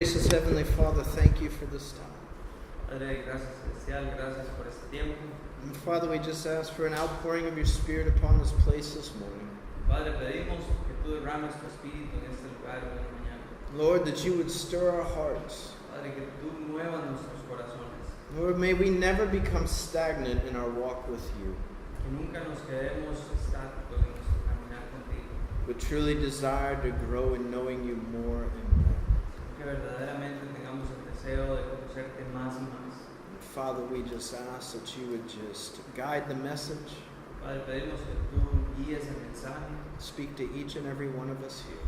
Gracious Heavenly Father, thank you for this time. Padre, gracias celestial, gracias por este tiempo. And Father, we just ask for an outpouring of your Spirit upon this place this morning. Padre, pedimos que tú derrames tu espíritu en este lugar de la mañana. Lord, that you would stir our hearts. Padre, que tú muevas nuestros corazones. Lord, may we never become stagnant in our walk with you, Que nunca nos quedemos estáticos en nuestro caminar contigo. but truly desire to grow in knowing you more and more. Que verdaderamente tengamos el deseo de conocerte más y más. And Father, we just ask that you would just guide the message, Padre, pedimos que tú guíes el mensaje, speak to each and every one of us here.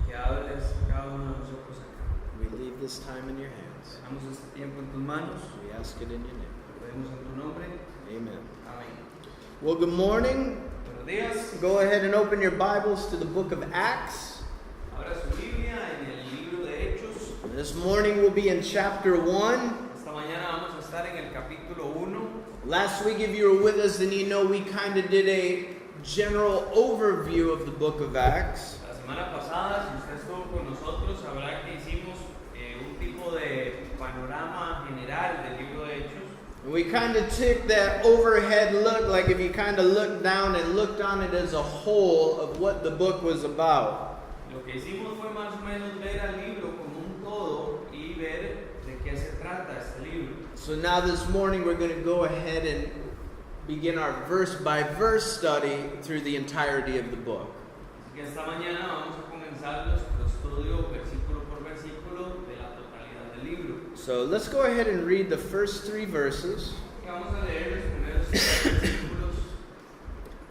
que hables a cada uno de nosotros acá. We leave this time in your hands. Dejamos este tiempo en tus manos. We ask it in your name. Lo pedimos en tu nombre. Amen. Amén. Well, good morning. Buenos días. Go ahead and open your Bibles to the book of Acts. Abra su Biblia en el libro de Hechos. This morning we'll be in chapter 1. Esta mañana vamos a estar en el capítulo 1. Last week, if you were with us, then you know we kind of did a general overview of the book of Acts. La semana pasada, si usted estuvo con nosotros, sabrá que hicimos un tipo de panorama general del libro de Hechos. And we kind of took that overhead look, like if you kind of looked down and looked on it as a whole of what the book was about. Lo que hicimos fue más o menos ver al libro como un todo y ver de qué se trata este libro. So now this morning we're going to go ahead and begin our verse by verse study through the entirety of the book. Así que esta mañana vamos a comenzar nuestro estudio versículo por versículo de la totalidad del libro. So let's go ahead and read the first 3 verses. Y vamos a leer los primeros 3 versículos.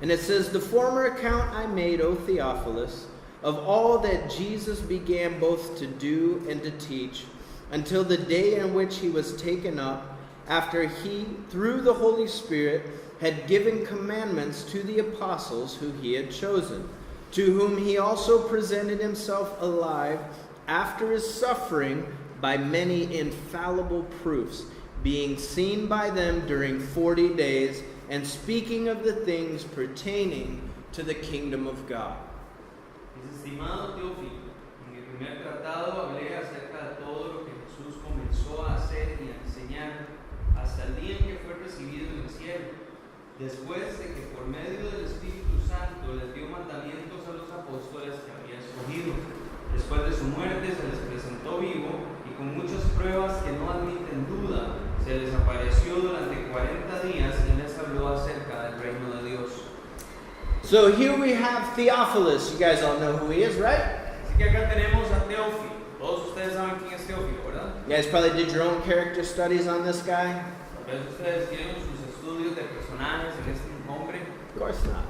And it says, "The former account I made, O Theophilus, of all that Jesus began both to do and to teach, until the day in which he was taken up, after he, through the Holy Spirit, had given commandments to the apostles who he had chosen, to whom he also presented himself alive after his suffering by many infallible proofs, being seen by them during 40 days, and speaking of the things pertaining to the kingdom of God." Mis estimado Teófilo, en el primer tratado hablé acerca de todo lo que Jesús comenzó a hacer y a enseñar hasta el día en que fue recibido en el cielo, después de que por medio del Espíritu Santo les dio mandamientos a los apóstoles que había escogido. Después de su muerte se les presentó vivo y con muchas pruebas que no admiten duda, se les apareció durante 40 días y les habló acerca del reino de Dios. So here we have Theophilus. You guys all know who he is, right? Así que acá tenemos a Teófilo. Todos ustedes saben quién es Teófilo, ¿verdad? You guys probably did your own character studies on this guy. Tal vez ustedes tienen sus estudios de personajes en este hombre. Of course not.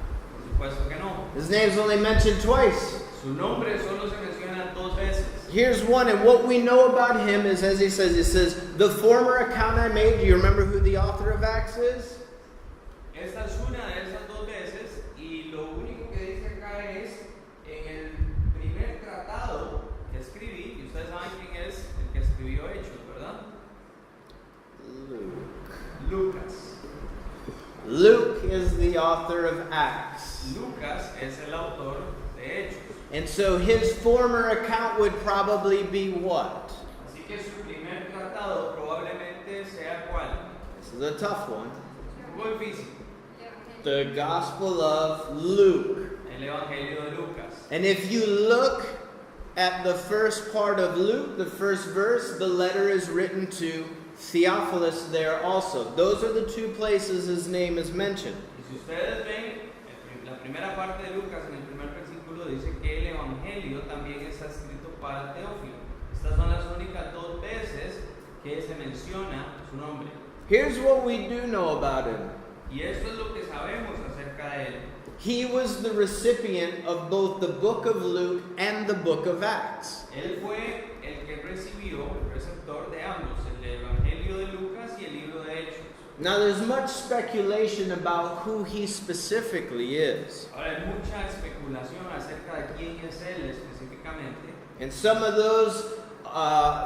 Por supuesto que no. His name's only mentioned twice. Su nombre solo se menciona 2 veces. Here's one, and what we know about him is, as he says, "The former account I made." Do you remember who the author of Acts is? Esta es una de esas 2 veces y lo único que dice acá es en el primer tratado que escribí, y ustedes saben quién es el que escribió Hechos, ¿verdad? Lucas. Luke is the author of Acts. Lucas es el autor de Hechos. And so his former account would probably be what? Así que su primer tratado probablemente sea ¿cuál? This is a tough one. Un poco difícil. The Gospel of Luke. El Evangelio de Lucas. And if you look at the first part of Luke, the first verse, the letter is written to Theophilus there also. Those are the 2 places his name is mentioned. Y si ustedes ven, la primera parte de Lucas, en el primer versículo, dice que el Evangelio también está escrito para Teófilo. Estas son las únicas 2 veces que se menciona su nombre. Here's what we do know about him. Y esto es lo que sabemos acerca de él. He was the recipient of both the book of Luke and the book of Acts. Él fue el que recibió, el receptor de ambos, el Evangelio de Lucas y el libro de Hechos. Now there's much speculation about who he specifically is. Ahora hay mucha especulación acerca de quién es él específicamente. And some of those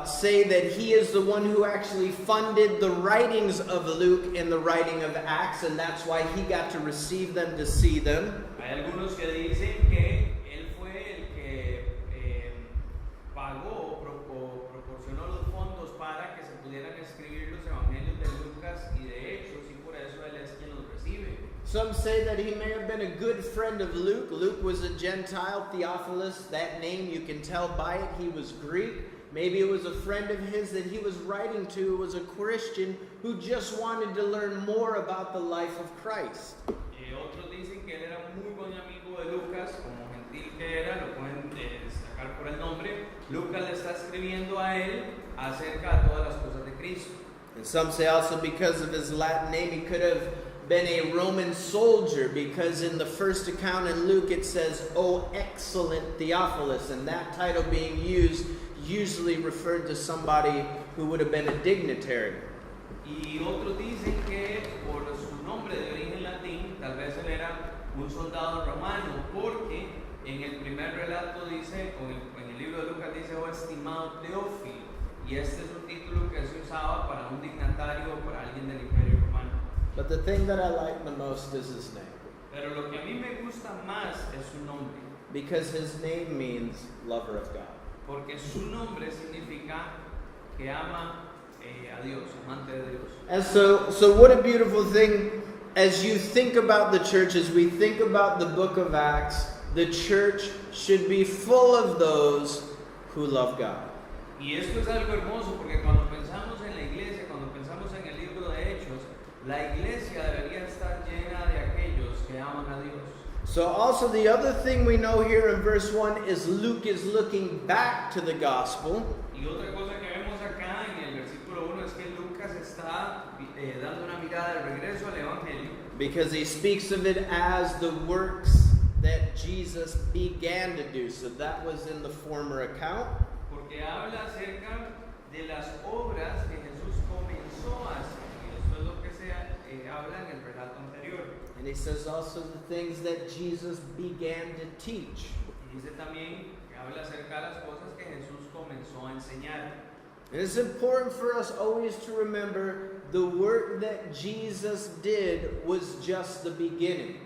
say that he is the one who actually funded the writings of Luke and the writing of Acts, and that's why he got to receive them, to see them. Hay algunos que dicen que él fue el que pagó o proporcionó Some say that he may have been a good friend of Luke. Luke was a Gentile. Theophilus, that name you can tell by it, he was Greek. Maybe it was a friend of his that he was writing to, was a Christian who just wanted to learn more about the life of Christ. Otros dicen que él era muy buen amigo de Lucas, como gentil que era, lo pueden destacar por el nombre. Lucas le está escribiendo a él acerca de todas las cosas de Cristo. And some say also because of his Latin name, he could have been a Roman soldier, because in the first account in Luke it says, "O excellent Theophilus," and that title being used usually referred to somebody who would have been a dignitary. Y otros dicen que por su nombre de origen latín, tal vez él era un soldado romano, porque en el primer relato dice, o en el libro de Lucas dice, "Oh estimado Teófilo", y este es un título que se usaba para un dignatario o para alguien del Imperio Romano. But the thing that I like the most is his name, Pero lo que a mí me gusta más es su nombre, because his name means lover of God. porque su nombre significa que ama a Dios, amante de Dios. And so what a beautiful thing as you think about the church, as we think about the book of Acts, the church should be full of those who love God. Y esto es algo hermoso porque cuando pensamos en la iglesia, cuando pensamos en el libro de Hechos, la iglesia debería estar llena de aquellos que aman a Dios. So also the other thing we know here in verse 1 is Luke is looking back to the gospel. Y otra cosa que vemos acá en el versículo 1 es que Lucas está dando una mirada de regreso al Evangelio. Because he speaks of it as the works that Jesus began to do. So that was in the former account. Porque habla acerca de las obras que Jesús comenzó a hacer. Y esto es lo que se habla en el relato anterior. And he says also the things that Jesus began to teach. Y dice también que habla acerca de las cosas que Jesús comenzó a enseñar. And it's important for us always to remember the work that Jesus did was just the beginning.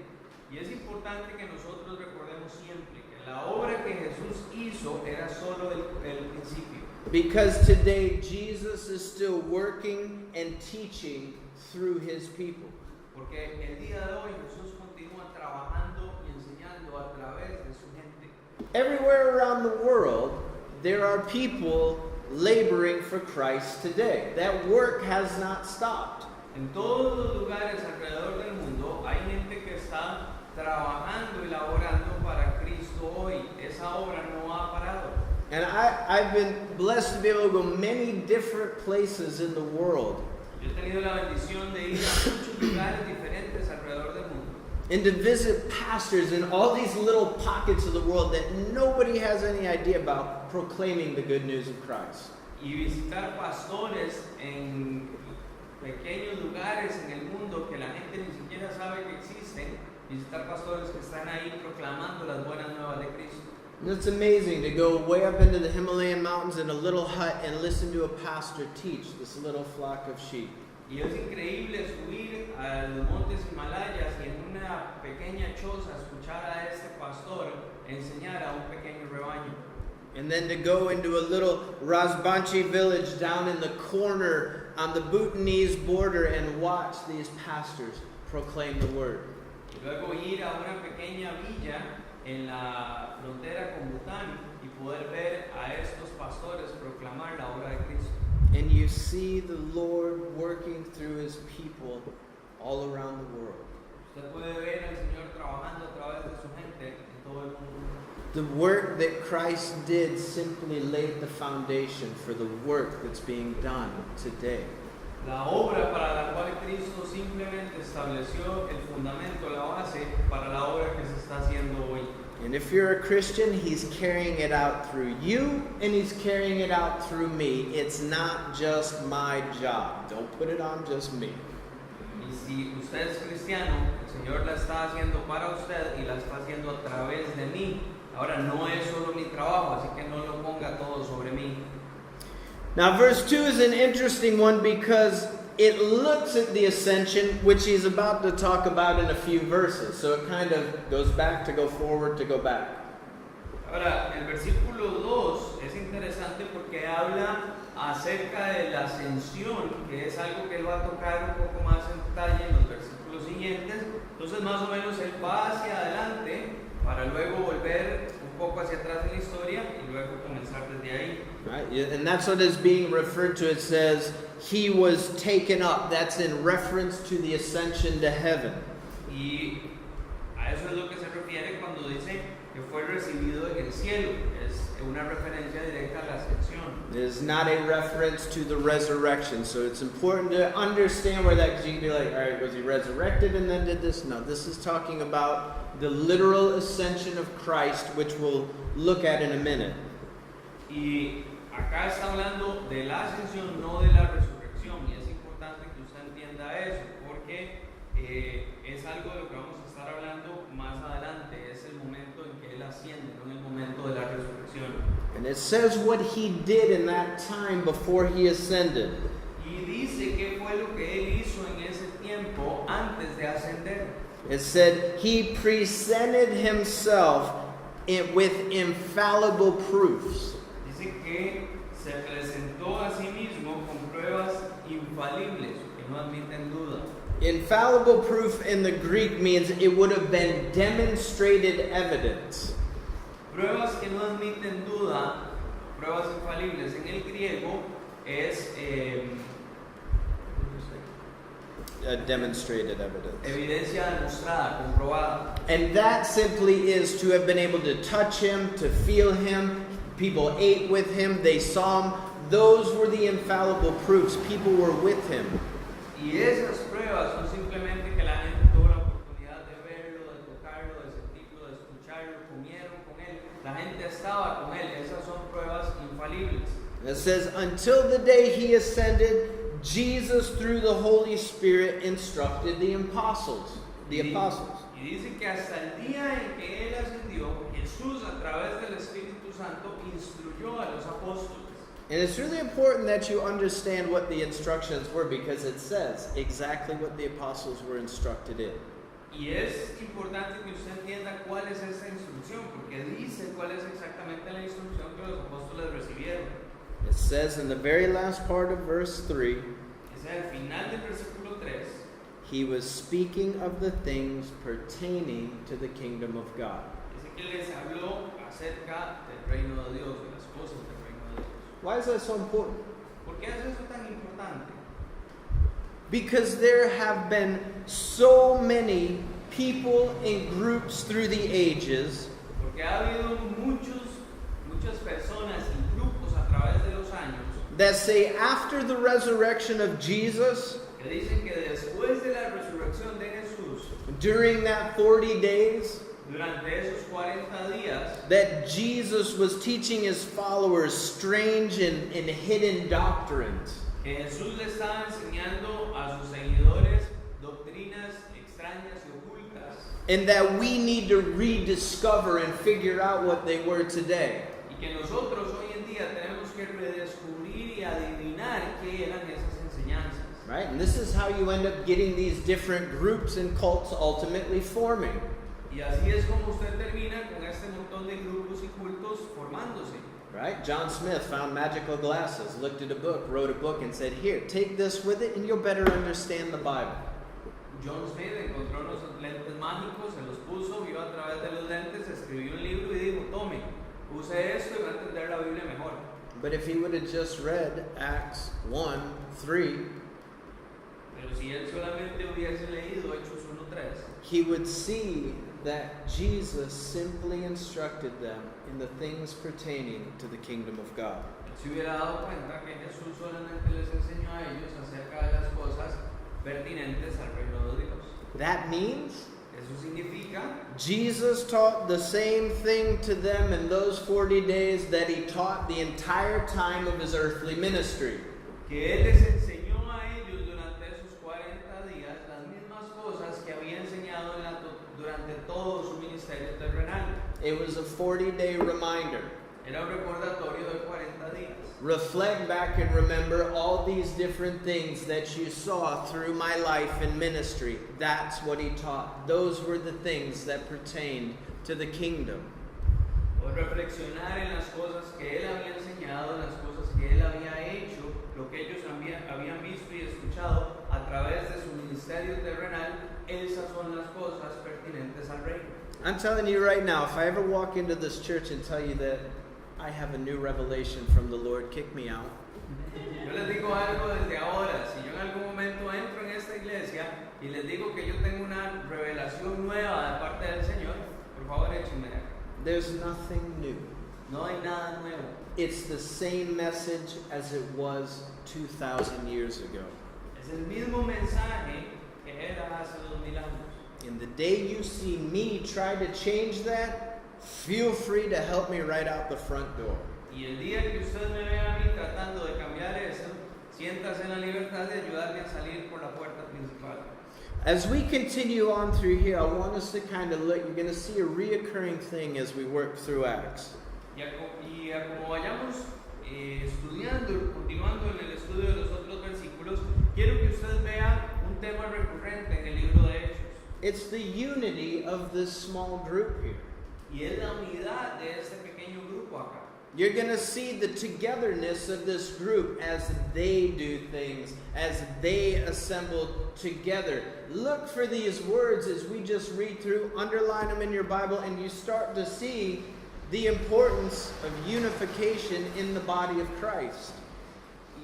Y es importante que nosotros recordemos siempre que la obra que Jesús hizo era solo el principio. Because today Jesus is still working and teaching through his people. Porque el día de hoy Jesús continúa trabajando y enseñando a través de su gente. Everywhere around the world, there are people laboring for Christ today. That work has not stopped. En todos los lugares alrededor del mundo hay gente que está trabajando y laborando para Cristo hoy. Esa obra no ha parado. And I've been blessed to be able to go many different places in the world. Yo he tenido la bendición de ir a muchos lugares diferentes alrededor del mundo. And to visit pastors in all these little pockets of the world that nobody has any idea about, proclaiming the good news of Christ. Y visitar pastores en pequeños lugares en el mundo que la gente ni siquiera sabe que existen. Visitar pastores que están ahí proclamando las buenas nuevas de Cristo. And it's amazing to go way up into the Himalayan mountains in a little hut and listen to a pastor teach this little flock of sheep. Y es increíble subir a los montes Himalayas y en una pequeña choza escuchar a este pastor enseñar a un pequeño rebaño. And then to go into a little Rajbanshi village down in the corner on the Bhutanese border and watch these pastors proclaim the word. Y luego ir a una pequeña villa en la frontera con Bután y poder ver a estos pastores proclamar la obra de Cristo. And you see the Lord working through his people all around the world. Usted puede ver al Señor trabajando a través de su gente en todo el mundo. The work that Christ did simply laid the foundation for the work that's being done today. La obra para la cual Cristo simplemente estableció el fundamento, la base para la obra que se está haciendo hoy. And if you're a Christian, he's carrying it out through you and he's carrying it out through me. It's not just my job. Don't put it on just me. Y si usted es cristiano, el Señor la está haciendo para usted y la está haciendo a través de mí. Ahora no es solo mi trabajo, así que no lo ponga todo sobre mí. Now verse 2 is an interesting one because it looks at the ascension, which he's about to talk about in a few verses. So it kind of goes back to go forward to go back. Ahora, el versículo 2 es interesante porque habla acerca de la ascensión, que es algo que él va a tocar un poco más en detalle en los versículos siguientes. Entonces más o menos él va hacia adelante para luego volver un poco hacia atrás en la historia y luego comenzar desde ahí. Right? Yeah, and that's what is being referred to. It says, he was taken up. That's in reference to the ascension to heaven. Y a eso es lo que se refiere cuando dice que fue recibido en el cielo. Es una referencia directa a la ascensión. It is not a reference to the resurrection. So it's important to understand where that, because you can be like, all right, was he resurrected and then did this? No, this is talking about the literal ascension of Christ, which we'll look at in a minute. Y acá está hablando de la ascensión, no de la resurrección. Y es importante que usted entienda eso, porque es algo de lo que vamos a estar hablando más adelante. Es el momento en que Él asciende, no en el momento de la resurrección. And it says what he did in that time before he ascended. Y dice qué fue lo que Él hizo en ese tiempo antes de ascender. It said he presented himself with infallible proofs. Dice que se presentó a sí mismo con pruebas infalibles, que no admiten duda. Infallible proof in the Greek means it would have been demonstrated evidence. Pruebas que no admiten duda, pruebas infalibles en el griego es Demonstrated evidence. evidencia demostrada, comprobada. And that simply is to have been able to touch him, to feel him. People ate with him, they saw him. Those were the infallible proofs. People were with him. Y esas pruebas son simplemente que la gente tuvo la oportunidad de verlo, de tocarlo, de sentirlo, de escucharlo, comieron con él, la gente estaba con él. Esas son pruebas infalibles. It says, until the day he ascended, Jesus, through the Holy Spirit, instructed the apostles. Y dice que hasta el día en que él ascendió, Jesús a través del Espíritu Santo instruyó a los apóstoles. And it's really important that you understand what the instructions were, because it says exactly what the apostles were instructed in. Y es importante que usted entienda cuál es esa instrucción, porque dice cuál es exactamente la instrucción que los apóstoles recibieron. It says in the very last part of verse 3, Es al final del versículo 3. he was speaking of the things pertaining to the kingdom of God. Dice que les habló acerca del reino de Dios, de las cosas del reino de Dios. Why is that so important? ¿Por qué es eso tan importante? Because there have been so many people and groups through the ages Porque ha habido muchas personas y grupos a través de los años that say after the resurrection of Jesus, que dicen que después de la resurrección de Jesús, during that 40 days, durante esos 40 días, that Jesus was teaching his followers strange and hidden doctrines. que Jesús le estaba enseñando a sus seguidores doctrinas extrañas y ocultas, And that we need to rediscover and figure out what they were today. y que nosotros hoy en día tenemos que redescubrir y adivinar qué eran esas enseñanzas. Right? And this is how you end up getting these different groups and cults ultimately forming. Y así es como usted termina con este montón de grupos y cultos formándose. Right? John Smith found magical glasses, looked at a book, wrote a book, and said, here, take this with it, and you'll better understand the Bible. John Smith encontró unos lentes mágicos, se los puso, vio a través de los lentes, escribió un libro y dijo, tome, use esto y va a entender la Biblia mejor. But if he would have just read Acts 1:3, Pero si él solamente hubiese leído Hechos 1:3, he would see that Jesus simply instructed them in the things pertaining to the kingdom of God. él se hubiera dado cuenta que Jesús solamente les enseñó a ellos acerca de las cosas pertinentes al reino de Dios. That means Eso significa Jesus taught the same thing to them in those 40 days that he taught the entire time of his earthly ministry. que él les enseñó a ellos durante esos 40 días las mismas cosas que había enseñado durante todo su ministerio terrenal. It was a 40-day reminder. Era un recordatorio de 40 días. Reflect back and remember all these different things that you saw through my life and ministry. That's what he taught. Those were the things that pertained to the kingdom. O reflexionar en las cosas que él había enseñado, en las cosas que él había hecho, lo que ellos habían visto y escuchado a través de su ministerio terrenal. Él I'm telling you right now, if I ever walk into this church and tell you that I have a new revelation from the Lord, kick me out. Yo les digo algo desde ahora. Si yo en algún momento entro en esta iglesia y les digo que yo tengo una revelación nueva de parte del Señor, por favor échenme de acá. There's nothing new. No hay nada nuevo. It's the same message as it was 2,000 years ago. Es el mismo mensaje que era hace 2000 años. And the day you see me try to change that, feel free to help me right out the front door. Y el día que usted me vea a mí tratando de cambiar eso, siéntase en la libertad de ayudarme a salir por la puerta principal. As we continue on through here, I want us to kind of look, you're going to see a reoccurring thing as we work through Acts. Y como vayamos estudiando, continuando en el estudio de los otros versículos, quiero que usted vea un tema recurrente en el libro de Hechos. It's the unity of this small group here. Y es la unidad de este pequeño grupo acá. You're going to see the togetherness of this group as they do things, as they assemble together. Look for these words as we just read through, underline them in your Bible, and you start to see the importance of unification in the body of Christ.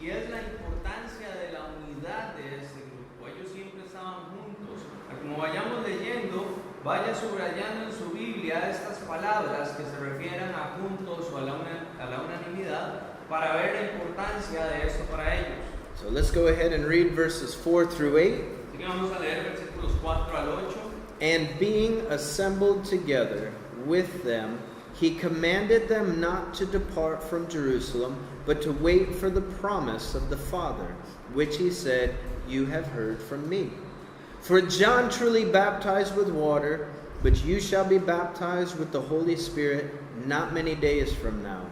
Y es la importancia de la unidad de este grupo. Ellos siempre estaban juntos. Como vayamos leyendo, vaya subrayando en su Biblia estas palabras que se refieran a juntos o a la unanimidad para ver la importancia de esto para ellos. So let's go ahead and read verses 4 through 8. Así que vamos a leer versículos 4 al 8. And being assembled together with them, he commanded them not to depart from Jerusalem, but to wait for the promise of the Father, which he said, "You have heard from me." For John truly baptized with water, but you shall be baptized with the Holy Spirit not many days from now.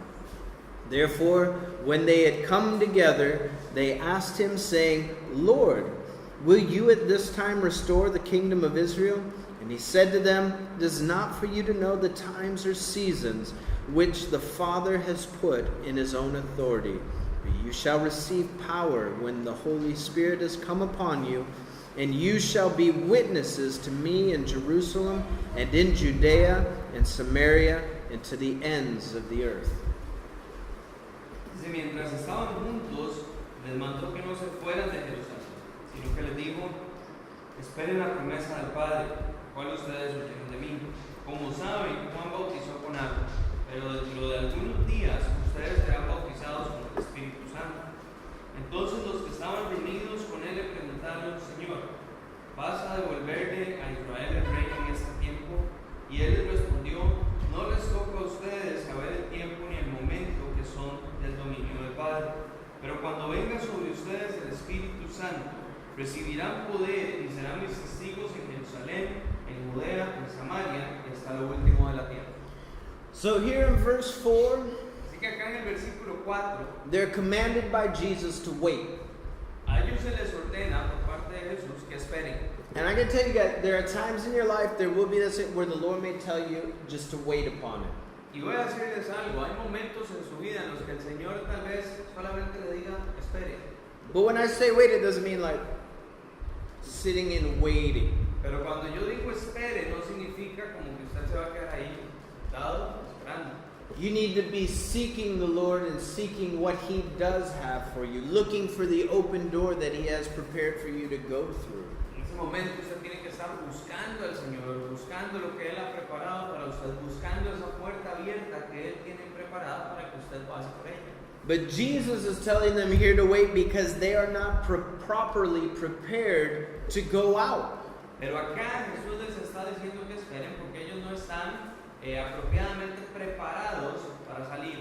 Therefore, when they had come together, they asked him, saying, Lord, will you at this time restore the kingdom of Israel? And he said to them, It is not for you to know the times or seasons which the Father has put in his own authority. But you shall receive power when the Holy Spirit has come upon you, and you shall be witnesses to me in Jerusalem and in Judea and Samaria and to the ends of the earth. Dice, mientras estaban juntos, les mandó que no se fueran de Jerusalén, sino que les dijo, esperen la promesa del Padre, cual ustedes oyeron de mí. Como saben, Juan bautizó con agua, pero dentro de algunos días ustedes serán bautizados con el Espíritu Santo. Entonces los que estaban reunidos con él le preguntaron, Señor, ¿vas a devolverle a Israel el reino en este tiempo? Y él les respondió, no les toca a ustedes saber el tiempo ni el momento que son del dominio del Padre. Pero cuando venga sobre ustedes el Espíritu Santo, recibirán poder y serán mis testigos en Jerusalén, en Judea, en Samaria y hasta lo último de la tierra. So here in verse 4, Así que acá en el versículo 4, they're commanded by Jesus to wait. a ellos se les ordena por parte de Jesús que esperen. And I can tell you guys, there are times in your life there will be this where the Lord may tell you just to wait upon it. Y voy a decirles algo, hay momentos en su vida en los que el Señor tal vez solamente le diga, espere. But when I say wait, it doesn't mean like sitting and waiting. Pero cuando yo digo espere, no significa como que usted se va a quedar ahí, sentado, esperando. You need to be seeking the Lord and seeking what He does have for you, looking for the open door that He has prepared for you to go through. En ese momento usted tiene que estar buscando al Señor, buscando lo que Él ha preparado para usted, buscando esa puerta abierta que Él tiene preparada para que usted pase por ella. But Jesus is telling them here to wait because they are not properly prepared to go out. Pero acá Jesús les está diciendo que esperen porque ellos no están apropiadamente preparados para salir.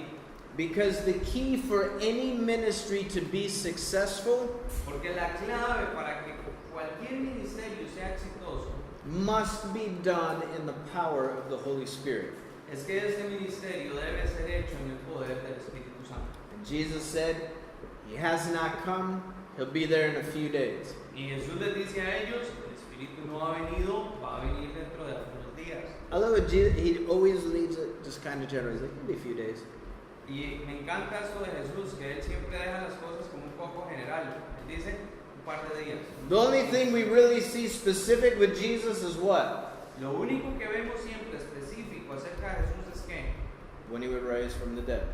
Because the key for any ministry to be successful Porque la clave para que cualquier ministerio sea exitoso must be done in the power of the Holy Spirit. es que este ministerio debe ser hecho en el poder del Espíritu Santo. And Jesus said, He has not come, He'll be there in a few days. Y Jesús les dice a ellos, el Espíritu no ha venido, va a venir dentro de algunos días. I love it, Jesus, He always leaves it just kind of general. He's like, it'll be a few days. Y me encanta esto de Jesús, que Él siempre deja las cosas como un poco general. Él dice, un par de días. The only thing we really see specific with Jesus is what? Lo único que vemos siempre específico acerca de Jesús es que When he would rise from the dead.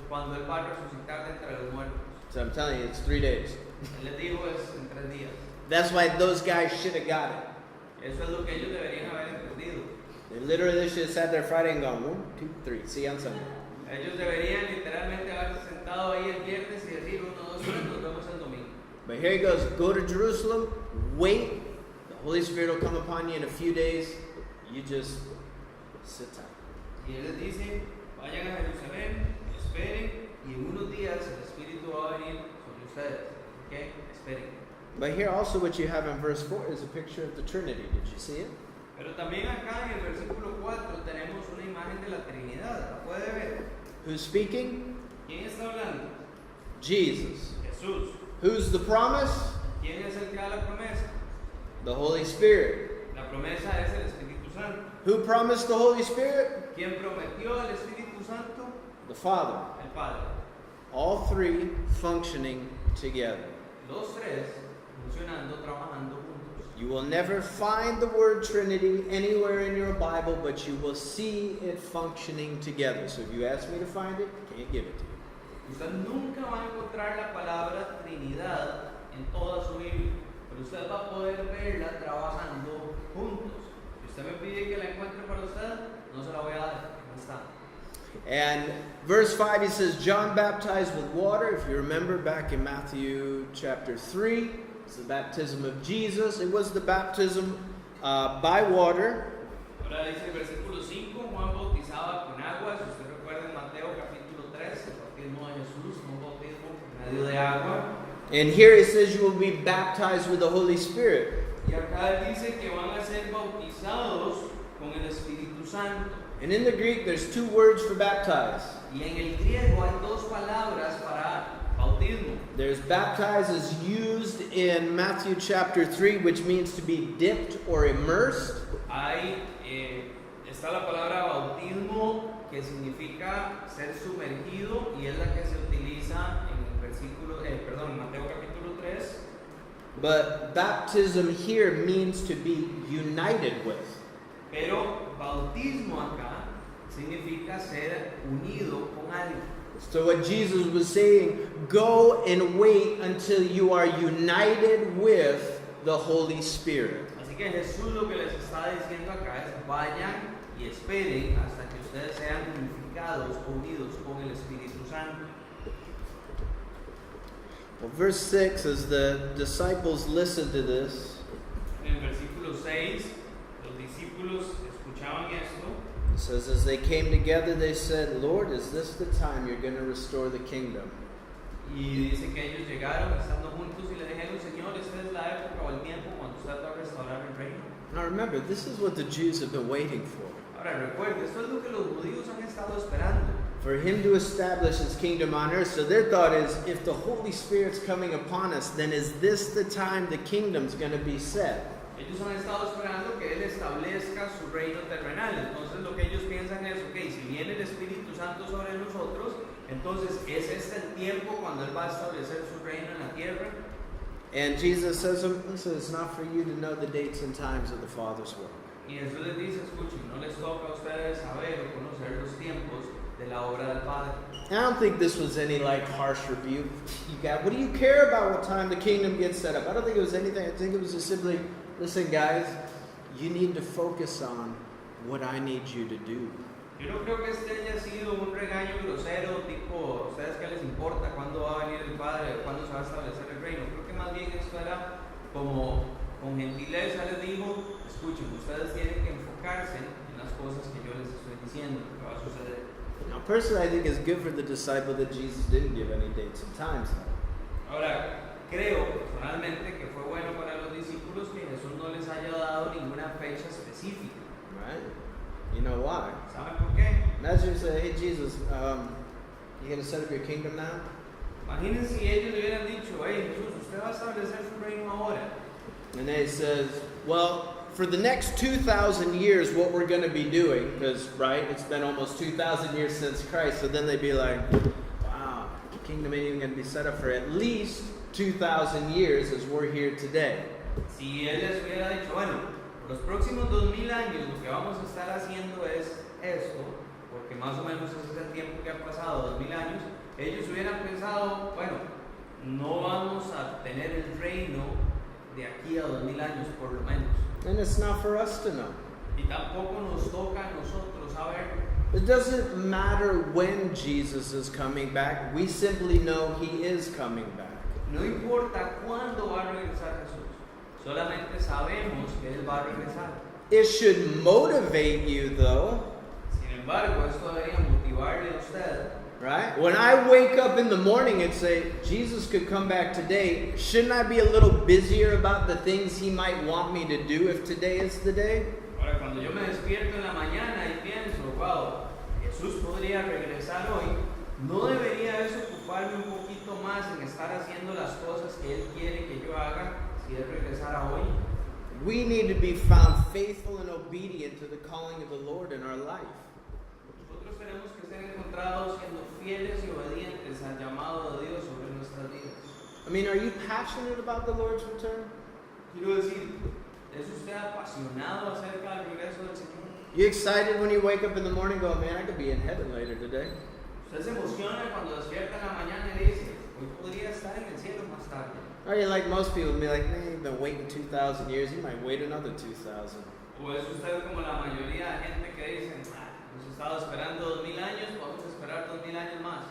cuando Él va a resucitar de entre los muertos. So I'm telling you, it's 3 days. Él les dijo es en 3 días. That's why those guys should have got it. Eso es lo que ellos deberían haber entendido. They literally should have sat there Friday and gone, 1, 2, 3, see you on Sunday. Ellos deberían literalmente haberse sentado ahí el viernes y decir 1, 2, 3, nos vemos el domingo. But here he goes, go to Jerusalem, wait. The Holy Spirit will come upon you in a few days. You just sit tight. Y Él les dice, vayan a Jerusalén, esperen, y en unos días el Espíritu va a venir sobre ustedes. ¿Ok? Esperen. But here also what you have in verse 4 is a picture of the Trinity. Did you see it? Pero también acá en el versículo 4 tenemos una imagen de la Trinidad. ¿La puede ver? Who's speaking? ¿Quién está hablando? Jesus. Jesús. Who's the promise? ¿Quién es el que da la promesa? The Holy Spirit. La promesa es el Espíritu Santo. Who promised the Holy Spirit? ¿Quién prometió al Espíritu Santo? The Father. El Padre. All three functioning together. Los tres funcionando, trabajando juntos. You will never find the word Trinity anywhere in your Bible, but you will see it functioning together. So if you ask me to find it, I can't give it to you. Usted nunca va a encontrar la palabra Trinidad en toda su Biblia, pero usted va a poder verla trabajando juntos. Si usted me pide que la encuentre para usted, no se la voy a dar, no está. And verse 5, he says, John baptized with water. If you remember back in Matthew chapter 3, it's the baptism of Jesus. It was the baptism by water. Ahora dice el versículo 5, Juan bautizaba con agua. Si usted recuerda en Mateo capítulo 3, el bautismo de Jesús, un bautismo por medio de agua. And here it says you will be baptized with the Holy Spirit. Y acá dice que van a ser bautizados con el Espíritu Santo. And in the Greek, there's 2 words for baptize. Y en el griego hay 2 palabras para bautismo. There's baptize is used in Matthew chapter 3, which means to be dipped or immersed. Está la palabra bautismo, que significa ser sumergido, y es la que se utiliza en el versículo, Mateo capítulo 3. But baptism here means to be united with. Pero bautismo acá significa ser unido con alguien. So what Jesus was saying, go and wait until you are united with the Holy Spirit. Así que Jesús lo que les está diciendo acá es vayan y esperen hasta que ustedes sean unificados, unidos con el Espíritu Santo. Well, verse 6, as the disciples listened to this, En el versículo 6, los discípulos escuchaban esto. it says, as they came together, they said, Lord, is this the time you're going to restore the kingdom? Y dice que ellos llegaron estando juntos y le dijeron, Señor, esta es la época o el tiempo cuando usted va a restaurar el reino. Now remember, this is what the Jews have been waiting for. Ahora recuerde, esto es lo que los judíos han estado esperando. For him to establish his kingdom on earth. So their thought is, if the Holy Spirit's coming upon us, then is this the time the kingdom's going to be set? Ellos han estado esperando que Él establezca su reino terrenal. Entonces lo que ellos piensan es, ok, si viene el Espíritu Santo sobre nosotros, entonces ¿es este el tiempo cuando Él va a establecer su reino en la tierra? And Jesus says, listen, it's not for you to know the dates and times of the Father's work. Y Jesús les dice, escuchen, no les toca a ustedes saber o conocer los tiempos de la obra del Padre. I don't think this was any harsh rebuke. What do you care about what time the kingdom gets set up? I don't think it was anything. I think it was just simply, listen guys, you need to focus on what I need you to do. Yo no creo que este haya sido un regaño grosero, tipo, ¿ustedes qué les importa? ¿Cuándo va a venir el Padre? ¿Cuándo se va a establecer el reino? Creo que más bien esto era como, con gentileza les digo, escuchen, ustedes tienen que enfocarse en las cosas que yo les estoy diciendo, que va a suceder. Now, personally, I think it's good for the disciple that Jesus didn't give any dates and times. Ahora, creo personalmente que fue bueno para los discípulos que Jesús no les haya dado ninguna fecha específica. Right? You know why? ¿Saben por qué? Imagine you say, hey Jesus, you going to set up your kingdom now? Imagínense si ellos le hubieran dicho, hey Jesús, usted va a establecer su reino ahora. And they says, well, for the next 2,000 years, what we're going to be doing, because, right, it's been almost 2,000 years since Christ, so then they'd be like, wow, the kingdom ain't even going to be set up for at least 2,000 years as we're here today. Si él les hubiera dicho, bueno, Por los próximos 2000 años lo que vamos a estar haciendo es esto, porque más o menos ese es el tiempo que ha pasado, 2000 años. Ellos hubieran pensado, bueno, no vamos a tener el reino de aquí a 2000 años por lo menos. And it's not for us to know. Y tampoco nos toca a nosotros saber. It doesn't matter when Jesus is coming back. We simply know he is coming back. No importa cuándo va a regresar Jesús, solamente sabemos que Él va a regresar. It should motivate you though, Sin embargo, esto debería motivarle a usted. right? When I wake up in the morning and say, Jesus could come back today, shouldn't I be a little busier about the things he might want me to do if today is the day? Ahora, cuando yo me despierto en la mañana y pienso, wow, Jesús podría regresar hoy, ¿no debería eso ocuparme un poquito más en estar haciendo las cosas que Él quiere que yo haga si Él regresara hoy? We need to be found faithful and obedient to the calling of the Lord in our life. Nosotros tenemos que ser encontrados siendo fieles y obedientes al llamado de Dios sobre nuestras vidas. I mean, are you passionate about the Lord's return? Quiero decir, ¿es usted apasionado acerca del regreso del Señor? You excited when you wake up in the morning and go, man, I could be in heaven later today? Usted se emociona cuando despierta en la mañana y dice, hoy podría estar en el cielo más tarde. Or you like most people be like, man, you've been waiting 2,000 years, you might wait another 2,000. O es usted como la mayoría de gente que dicen, hemos estado esperando 2000 años, vamos a esperar 2000 años más.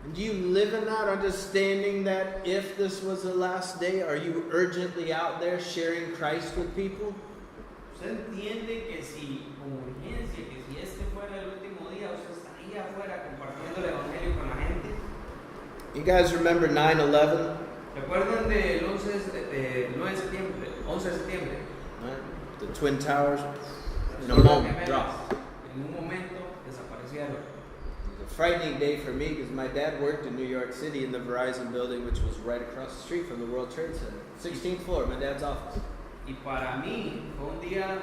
And do you live in that understanding that if this was the last day, are you urgently out there sharing Christ with people? Usted entiende que si, como urgencia, que si este fuera el último día, usted estaría afuera compartiendo el evangelio con la gente. You guys remember 9/11? ¿Recuerdan del 11 de septiembre? 11 de septiembre. Right? The Twin Towers, in a Las Torres moment, Gemelas, dropped. en un momento desaparecieron. It was a frightening day for me because my dad worked in New York City in the Verizon building, which was right across the street from the World Trade Center. 16th floor, my dad's office. Y para mí fue un día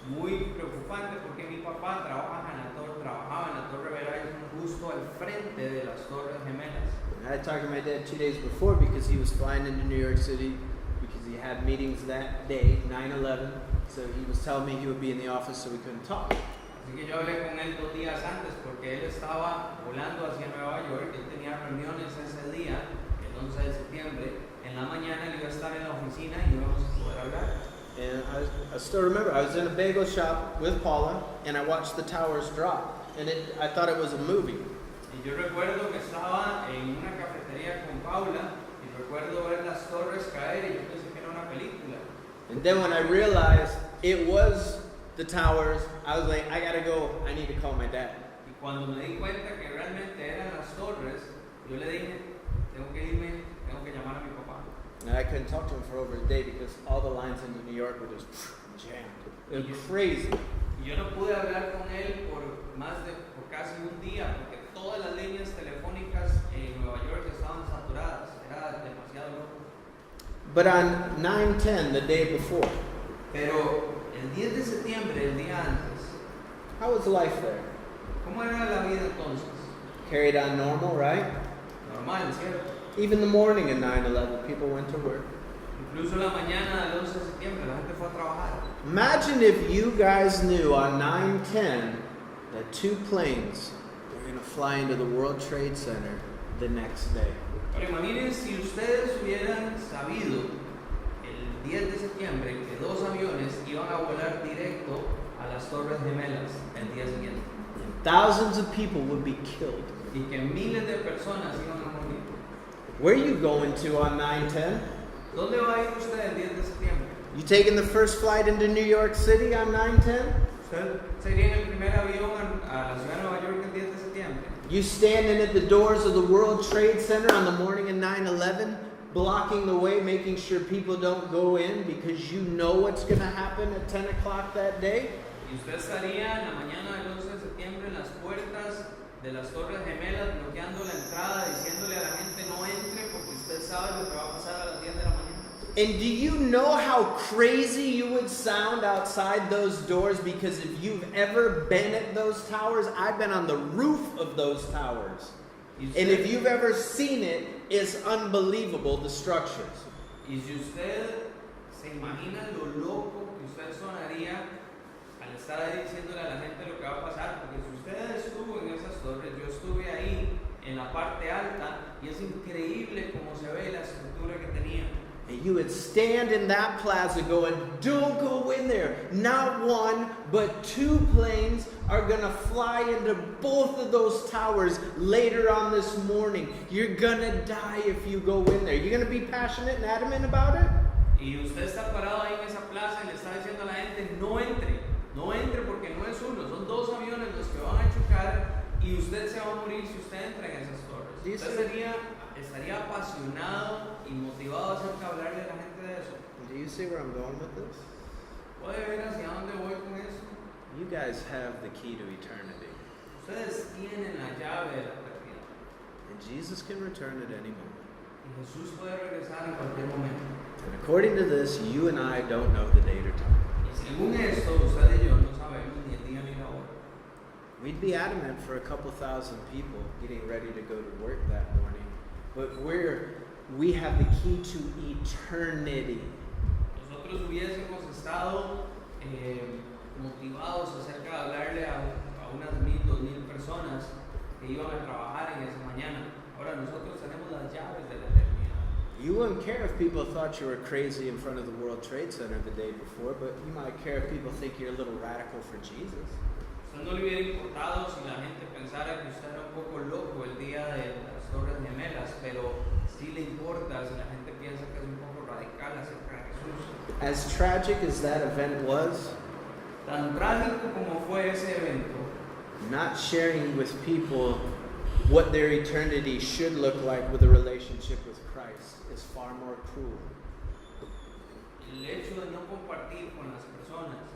muy preocupante porque mi papá trabajaba en la Torre Verizon justo al frente de las Torres Gemelas. I had talked to my dad 2 days before because he was flying into New York City because he had meetings that day, 9/11. So he was telling me he would be in the office so we couldn't talk. Así que yo hablé con él 2 días antes porque él estaba volando hacia Nueva York, él tenía reuniones ese día, el 11 de septiembre, en la mañana él iba a estar en la oficina y íbamos a poder hablar. And I still remember, I was in a bagel shop with Paula and I watched the towers drop. And I thought it was a movie. Y yo recuerdo que estaba en una cafetería con Paula y recuerdo ver las torres caer y yo pensé que era una película. And then when I realized it was the towers, I was like, I gotta go, I need to call my dad. Y cuando me di cuenta que realmente eran las torres, yo le dije, tengo que irme, tengo que llamar a mi papá. And I couldn't talk to him for over a day because all the lines into New York were just jammed. It was crazy. Y yo no pude hablar con él por casi un día porque todas las líneas telefónicas en Nueva York estaban saturadas, era demasiado loco. But on 9/10, the day before, Pero el 10 de septiembre, el día antes, how was life there? ¿cómo era la vida entonces? Carried on normal, right? Normal, ¿cierto? Even the morning of 9/11, people went to work. Incluso la mañana del 11 de septiembre la gente fue a trabajar. Imagine if you guys knew on 9/10 that 2 planes were going to fly into the World Trade Center the next day. Pero imaginen si ustedes hubieran sabido el 10 de septiembre que 2 aviones iban a volar directo a las Torres Gemelas el día siguiente And thousands of people would be killed. y que miles de personas iban a morir. Where are you going to on 9/10? ¿Dónde va a ir usted el 10 de septiembre? You taking the first flight into New York City on 9/10? ¿Usted se iría en el primer avión a la ciudad de Nueva York el 10 de septiembre? You standing at the doors of the World Trade Center on the morning of 9/11, blocking the way, making sure people don't go in because you know what's going to happen at 10 o'clock that day? ¿Y usted estaría en la mañana del 11 de septiembre en las puertas de las Torres Gemelas bloqueando la entrada, diciéndole a la gente no entre porque usted sabe lo que va a pasar a las 10 de la mañana? And do you know how crazy you would sound outside those doors? Because if you've ever been at those towers, I've been on the roof of those towers. And if you've ever seen it, it's unbelievable, the structures. Y si usted ¿Se imaginan lo loco que usted sonaría al estar ahí diciéndole a la gente lo que va a pasar? Porque si usted estuvo en esas torres, yo estuve ahí en la parte alta y es increíble cómo se ve la estructura que tenía. And you would stand in that plaza going, don't go in there. Not one, but 2 planes are going to fly into both of those towers later on this morning. You're going to die if you go in there. You're going to be passionate and adamant about it? Y usted está parado ahí en esa plaza y le está diciendo a la gente, no entre porque no es uno, son 2 aviones los que van a chocar y usted se va a morir si usted entra en esas torres. Usted estaría apasionado y motivado acerca de hablarle a la gente de eso. Do you see where I'm going with this? ¿Puede ver hacia dónde voy con eso? You guys have the key to eternity. Ustedes tienen la llave de la eternidad. And Jesus can return at any moment. Y Jesús puede regresar en cualquier momento. And according to this, you and I don't know the date or time. Y según esto, usted y yo no sabemos ni el día ni la hora. We'd be adamant for a couple thousand people getting ready to go to work that morning. But we have the key to eternity. Nosotros hubiésemos estado motivados acerca de hablarle a unas 1,000, 2,000 personas que iban a trabajar en esa mañana. Ahora nosotros tenemos las llaves de la eternidad. You wouldn't care if people thought you were crazy in front of the World Trade Center the day before, but you might care if people think you're a little radical for Jesus. Usted no le hubiera importado si la gente pensara que usted era un poco loco el día de las Torres Gemelas, pero sí le importa si la gente piensa que es un poco radical acerca de Jesús. As tragic as that event was, Tan trágico como fue ese evento, not sharing with people what their eternity should look like with a relationship with Christ is far more cruel. el hecho de no compartir con las personas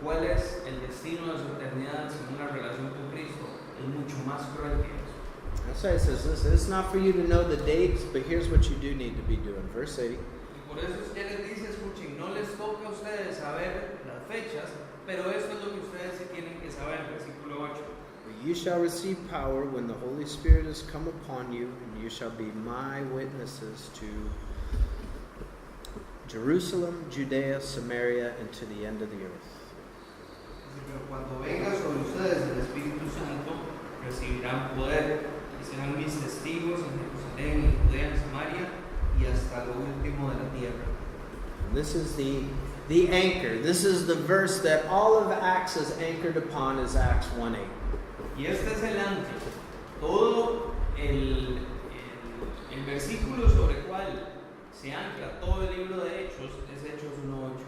cuál es el destino de su eternidad sin una relación con Cristo es mucho más cruel que eso. That's why it says, listen, it's not for you to know the dates, but here's what you do need to be doing. Verse 8. Y por eso es que les dice, escuchen, no les toca a ustedes saber las fechas, pero esto es lo que ustedes sí tienen que saber, versículo 8. For you shall receive power when the Holy Spirit has come upon you, and you shall be my witnesses to Jerusalem, Judea, Samaria, and to the end of the earth. Pero cuando venga sobre ustedes el Espíritu Santo, recibirán poder y serán mis testigos en Jerusalén, en Judea, en Samaria y hasta lo último de la tierra. And this is the anchor. This is the verse that all of Acts is anchored upon, is Acts 1:8. Y este es el ancla, todo el versículo sobre el cual se ancla todo el libro de Hechos es Hechos 1:8.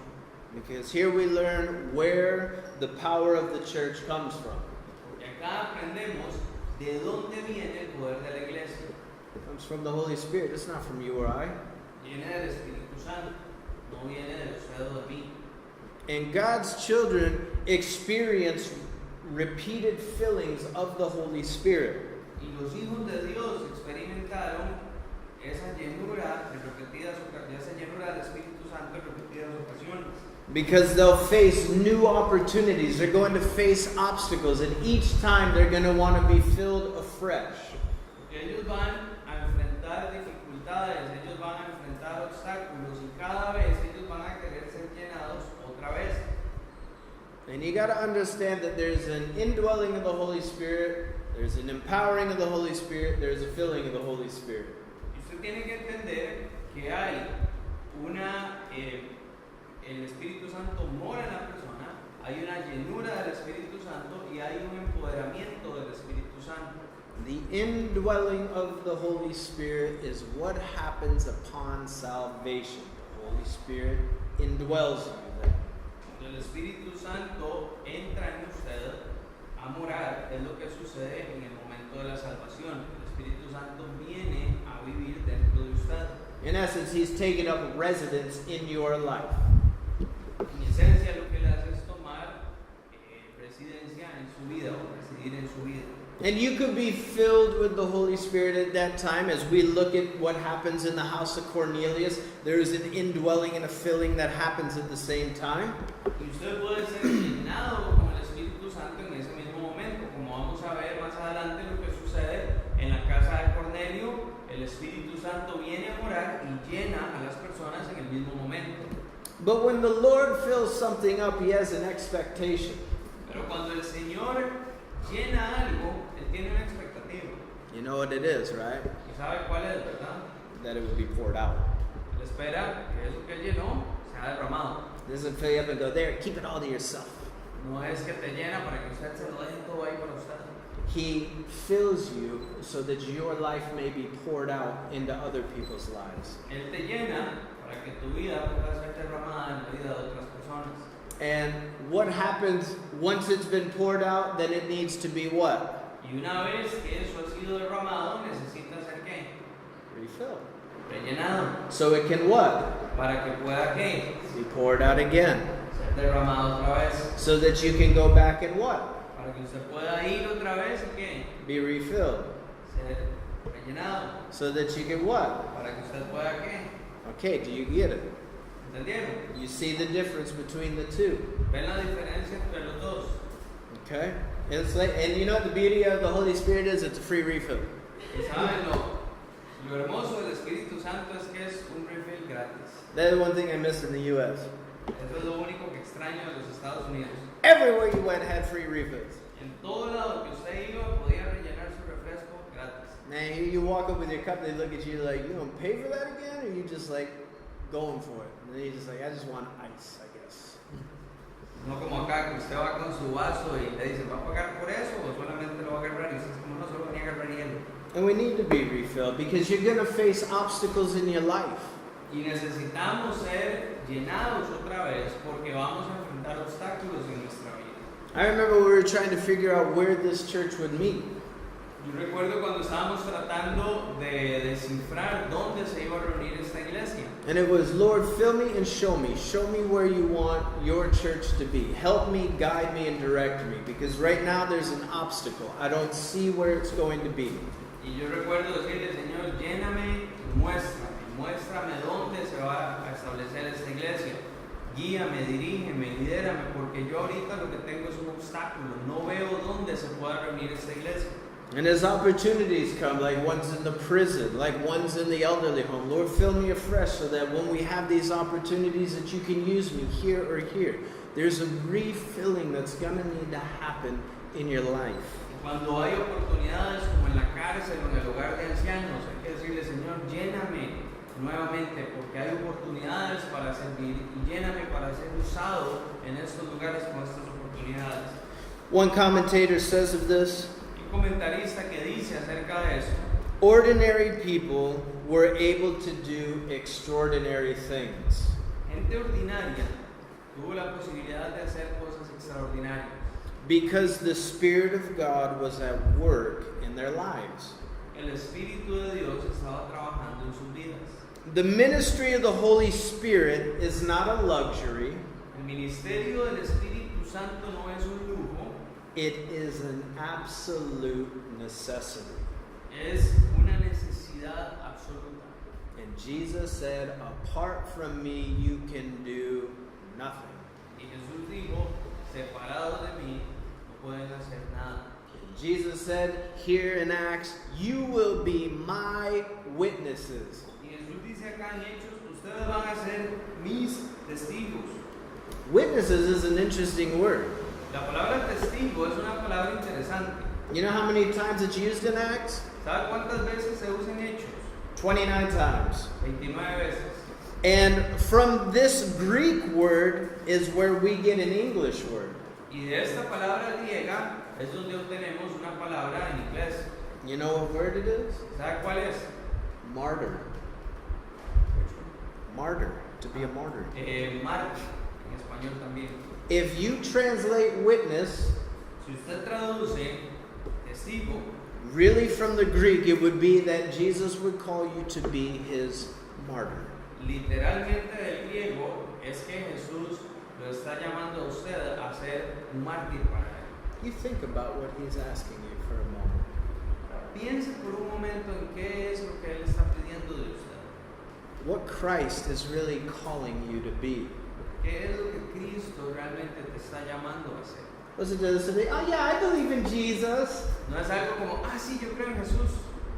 Because here we learn where the power of the church comes from. Y acá aprendemos de dónde viene el poder de la iglesia. It comes from the Holy Spirit. It's not from you or I. Viene del Espíritu Santo, no viene de usted o de mí. And God's children experience repeated fillings of the Holy Spirit. Y los hijos de Dios experimentaron esa llenura del Espíritu Santo en repetidas ocasiones. Because they'll face new opportunities. They're going to face obstacles. And each time they're going to want to be filled afresh. Porque ellos van a enfrentar dificultades, ellos van a enfrentar obstáculos y cada vez ellos van a querer ser llenados otra vez. And you got to understand that there's an indwelling of the Holy Spirit, there's an empowering of the Holy Spirit, there's a filling of the Holy Spirit. Y usted tiene que entender que hay el Espíritu Santo mora en la persona, hay una llenura del Espíritu Santo y hay un empoderamiento del Espíritu Santo. The indwelling of the Holy Spirit is what happens upon salvation. The Holy Spirit indwells you. Cuando el Espíritu Santo entra en usted a morar, es lo que sucede en el momento de la salvación. El Espíritu Santo viene a vivir dentro de usted. In essence, He's taken up residence in your life. En esencia, lo que le hace es tomar residencia en su vida o residir en su vida. And you could be filled with the Holy Spirit at that time. As we look at what happens in the house of Cornelius, there is an indwelling and a filling that happens at the same time. Y usted puede ser llenado con el Espíritu Santo en ese mismo momento, como vamos a ver más adelante lo que sucede en la casa de Cornelio. El Espíritu Santo viene a morar y llena a las personas en el mismo momento. But when the Lord fills something up, he has an expectation. Pero cuando el Señor llena algo, Él tiene una expectativa. You know what it is, right? ¿Y sabe cuál es, verdad? That it would be poured out. Él espera que eso que Él llenó sea derramado. It doesn't fill you up and go, there, keep it all to yourself. No es que te llena para que usted se lo deje todo ahí para usted. He fills you so that your life may be poured out into other people's lives. Él te llena para que tu vida pueda ser derramada en la vida de otras personas. And what happens once it's been poured out, then it needs to be what? Y una vez que eso ha sido derramado, necesita ser ¿qué? Refilled. Rellenado. So it can what? Para que pueda ¿qué? Be poured out again. Ser derramado otra vez. So that you can go back and what? Para que usted pueda ir otra vez y ¿qué? Be refilled. Ser rellenado. So that you can what? Para que usted pueda ¿qué? Okay, do you get it? ¿Entendieron? You see the difference between the two. ¿Ven la diferencia entre los dos? Okay? It's like, and you know what the beauty of the Holy Spirit is? It's a free refill. Y saben, lo hermoso del Espíritu Santo es que es un refill gratis. That's the one thing I missed in the U.S. Eso es lo único que extraño de los Estados Unidos. Everywhere you went had free refills. En todo lado que usted iba podía rellenar su refresco gratis. Man, you walk up with your cup, they look at you like, you don't pay for that again? Or you just like going for it? And then you're just like, I just want ice, I guess. No como acá que usted va con su vaso y le dice, ¿va a pagar por eso o solamente lo va a agarrar? Y usted es como, no, solo venía a agarrar hielo. And we need to be refilled because you're going to face obstacles in your life. Y necesitamos ser llenados otra vez porque vamos a enfrentar obstáculos en nuestra vida. I remember we were trying to figure out where this church would meet. Yo recuerdo cuando estábamos tratando de descifrar dónde se iba a reunir esta iglesia. And it was, Lord, fill me and show me. Show me where you want your church to be. Help me, guide me, and direct me. Because right now there's an obstacle. I don't see where it's going to be. Y yo recuerdo decirle, Señor, lléname, muéstrame dónde se va a establecer esta iglesia. Guíame, dirígeme, lidérame, porque yo ahorita lo que tengo es un obstáculo. No veo dónde se pueda reunir esta iglesia. And as opportunities come, like one's in the prison, like one's in the elderly home, Lord, fill me afresh so that when we have these opportunities that you can use me here or here. There's a refilling that's going to need to happen in your life. Cuando hay oportunidades como en la cárcel o en el hogar de ancianos, hay que decirle, Señor, lléname nuevamente, porque hay oportunidades para servir y lléname para ser usado en estos lugares con estas oportunidades. One commentator says of this, Un comentarista que dice acerca de esto, ordinary people were able to do extraordinary things. gente ordinaria tuvo la posibilidad de hacer cosas extraordinarias. Because the Spirit of God was at work in their lives. El Espíritu de Dios estaba trabajando en sus vidas. The ministry of the Holy Spirit is not a luxury. El ministerio del Espíritu Santo no es un lujo, It is an absolute necessity. es una necesidad absoluta. And Jesus said, apart from me, you can do nothing. Y Jesús dijo, separado de mí, no pueden hacer nada. Jesus said here in Acts, you will be my witnesses. Y Jesús dice acá en Hechos, ustedes van a ser mis testigos. Witnesses is an interesting word. La palabra testigo es una palabra interesante. You know how many times it's used in Acts? ¿Sabe cuántas veces se usa en Hechos? 29 times. 29 veces. And from this Greek word is where we get an English word. Y de esta palabra griega es donde obtenemos una palabra en inglés. You know what word it is? ¿Sabe cuál es? Martyr. Martyr. To be a martyr. Mártir, en español también. If you translate witness, Si usted traduce testigo, really from the Greek, it would be that Jesus would call you to be his martyr. literalmente del griego, es que Jesús lo está llamando a usted a ser un mártir para él. You think about what he's asking you for a moment. Piense por un momento en qué es lo que él está pidiendo de usted. What Christ is really calling you to be. ¿Qué es lo que Cristo realmente te está llamando a hacer? Listen to this today. Oh yeah, I believe in Jesus. No es algo como, sí, yo creo en Jesús.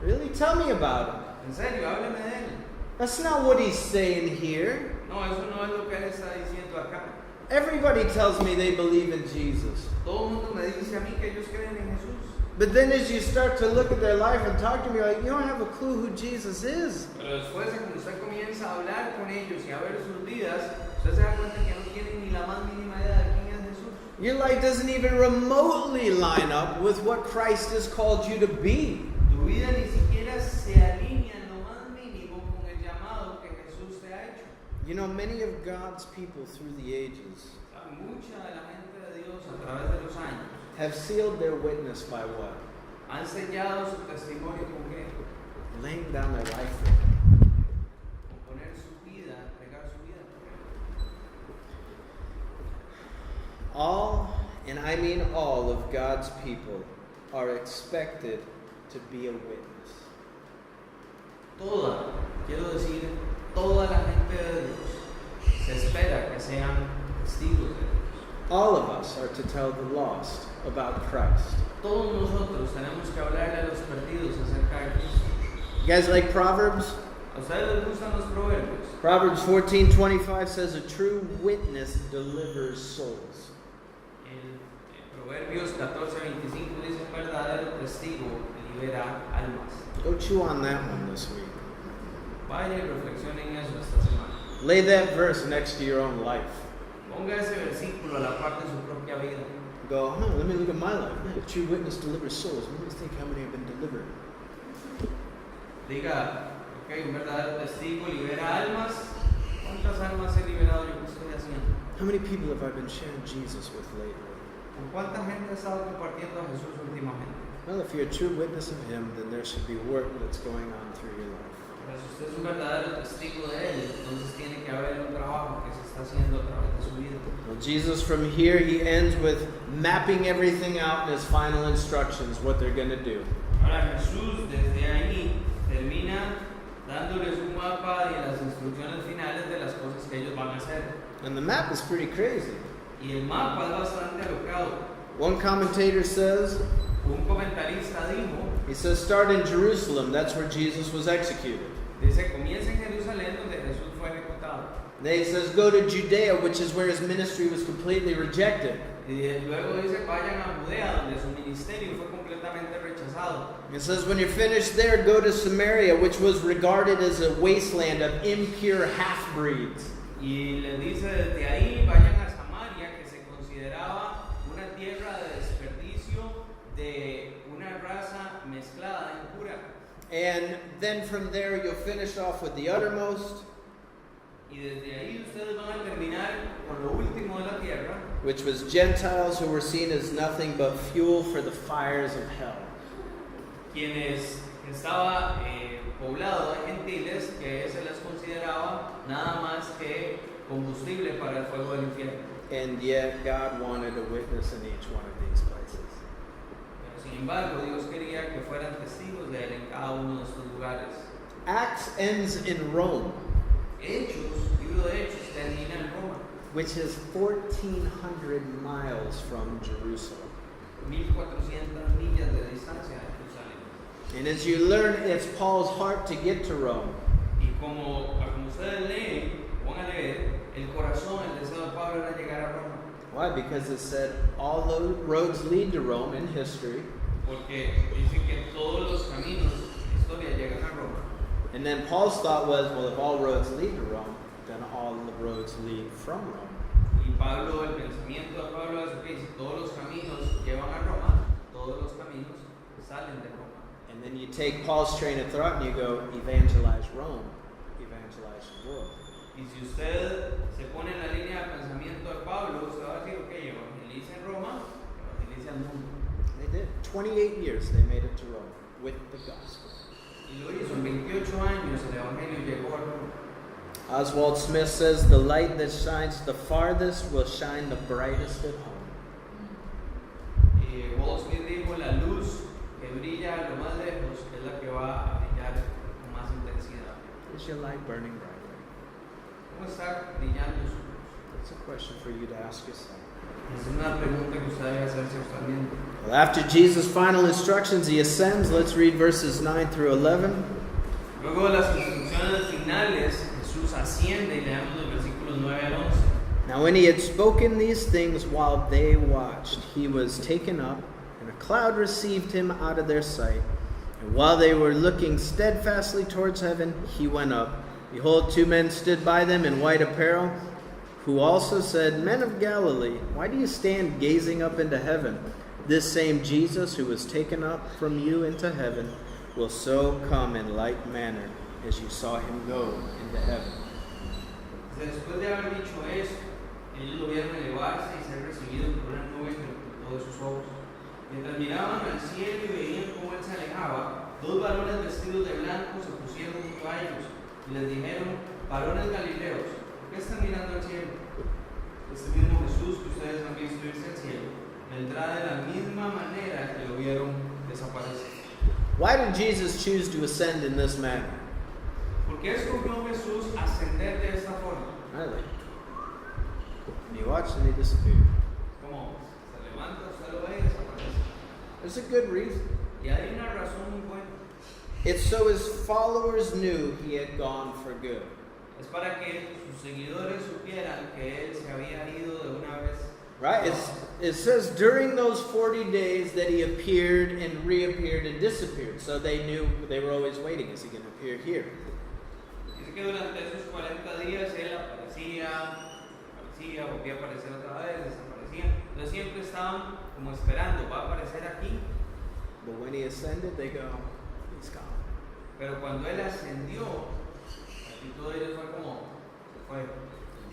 Really? Tell me about him. En serio, hábleme de él. That's not what he's saying here. No, No, eso no es lo que él está diciendo acá. Everybody tells me they believe in Jesus. Todo el mundo me dice a mí que ellos creen en Jesús. But then as you start to look at their life and talk to me, like, you don't have a clue who Jesus is. Pero después de cuando usted comienza a hablar con ellos y a ver sus vidas, usted se da cuenta que no tienen ni la más mínima idea de quién es Jesús. Your life doesn't even remotely line up with what Christ has called you to be. Tu vida ni siquiera se alinea en lo más mínimo con el llamado que Jesús te ha hecho. You know, many of God's people through the ages O sea, mucha de la gente de Dios a través de los años have sealed their witness by what? han sellado su testimonio con qué? Laying down their life for Him. Con poner su vida, entregar su vida. All, and I mean all, of God's people are expected to be a witness. Toda, quiero decir, toda la gente de Dios se espera que sean testigos de Dios. All of us are to tell the lost about Christ. Todos nosotros tenemos que hablarle a los perdidos acerca de Cristo. You guys like Proverbs? ¿A ustedes les gustan los proverbios? Proverbs 14:25 says, a true witness delivers souls. En Proverbios 14:25 dice: un verdadero testigo libera almas. Go chew on that one this week. Vaya y reflexionen en eso esta semana. Lay that verse next to your own life. Ponga ese versículo a la par de su propia vida. Go, let me look at my life. Man, a true witness delivers souls. Let me think how many have been delivered. Diga, ok, un verdadero testigo libera almas. ¿Cuántas almas he liberado yo que estoy haciendo? How many people have I been sharing Jesus with lately? ¿Con cuánta gente he estado compartiendo a Jesús últimamente? Well, if you're a true witness of Him, then there should be work that's going on through your life. Pero si usted es un verdadero testigo de Él, entonces tiene que haber un trabajo que se está haciendo a través de su vida. Well, Jesus, from here, He ends with mapping everything out in His final instructions, what they're going to do. Ahora Jesús desde ahí termina dándoles un mapa y las instrucciones finales de las cosas que ellos van a hacer. And the map is pretty crazy. Y el mapa es bastante alocado. One commentator says, Un comentarista dijo, he says, start in Jerusalem. That's where Jesus was executed. dice, comienza en Jerusalén donde Jesús fue ejecutado. Then he says, go to Judea, which is where His ministry was completely rejected. Y luego dice, vayan a Judea donde su ministerio fue completamente rechazado. It says, when you're finished there, go to Samaria, which was regarded as a wasteland of impure half-breeds. Y le dice, desde ahí vayan a Samaria, que se consideraba una tierra de desperdicio de una raza mezclada, impura. And then from there, you'll finish off with the uttermost, Y desde ahí ustedes van a terminar con lo último de la tierra, which was Gentiles who were seen as nothing but fuel for the fires of hell. quienes estaba poblado de gentiles, que se les consideraba nada más que combustible para el fuego del infierno. And yet, God wanted a witness in each one of these places. Pero sin embargo, Dios quería que fueran testigos de Él en cada uno de estos lugares. Acts ends in Rome, Hechos, libro de Hechos, termina en Roma, which is 1,400 miles from Jerusalem. 1400 millas de distancia de Jerusalén. And as you learn, it's Paul's heart to get to Rome. Y como ustedes leen, van a leer, el corazón, el deseo de Pablo era llegar a Roma. Why? Because it said all the roads lead to Rome in history. Porque dice que todos los caminos de historia llegan a Roma. And then Paul's thought was, well, if all roads lead to Rome, then all the roads lead from Rome. Y Pablo, el pensamiento de Pablo es que si todos los caminos llevan a Roma, todos los caminos salen de Roma. And then you take Paul's train of thought and you go, evangelize Rome, evangelize the world. Y si usted se pone en la línea de pensamiento de Pablo, usted va a decir, ok, evangelice en Roma, evangelice al mundo. They did. 28 years they made it to Rome with the gospel. Y lo hizo, en 28 años el evangelio llegó a Roma. Oswald Smith says, the light that shines the farthest will shine the brightest at home. Y Walt Smith dijo, la luz que brilla a lo más lejos es la que va a brillar con más intensidad. Is your light burning brightly? ¿Cómo está brillando su luz? That's a question for you to ask yourself. Es una pregunta que usted debe hacerse usted mismo. Well, after Jesus' final instructions, he ascends. Let's read verses 9 through 11. Luego de las instrucciones finales, Jesús asciende y leamos los versículos 9 al 11. Now when he had spoken these things while they watched, he was taken up, and a cloud received him out of their sight. And while they were looking steadfastly towards heaven, he went up. Behold, 2 men stood by them in white apparel, who also said, Men of Galilee, why do you stand gazing up into heaven? This same Jesus who was taken up from you into heaven will so come in like manner as you saw him go into heaven. Después de haber dicho esto, ellos lo vieron elevarse y ser recibido por una nube que ocultó de sus ojos. Mientras miraban al cielo y veían cómo él se alejaba, 2 varones vestidos de blanco se pusieron junto a ellos y les dijeron, varones galileos, ¿por qué están mirando al cielo? Este mismo Jesús que ustedes han visto irse al cielo, vendrá de la misma manera que lo vieron desaparecer. Why did Jesus choose to ascend in this manner? ¿Por qué escogió Jesús ascender de esta forma? Really? And he watched and he disappeared. Como se levanta, usted lo ve y desaparece. There's a good reason. Y hay una razón muy buena. It's so his followers knew he had gone for good. Es para que sus seguidores supieran que él se había ido de una vez. Right? It says during those 40 days that he appeared and reappeared and disappeared. So they knew, they were always waiting. Is he going to appear here? Dice que durante esos 40 días él aparecía, volvía a aparecer otra vez, desaparecía. Entonces siempre estaban como esperando, va a aparecer aquí. But when he ascended, they go, he's gone. Pero cuando él ascendió, aquí todo ellos fue como, se fue.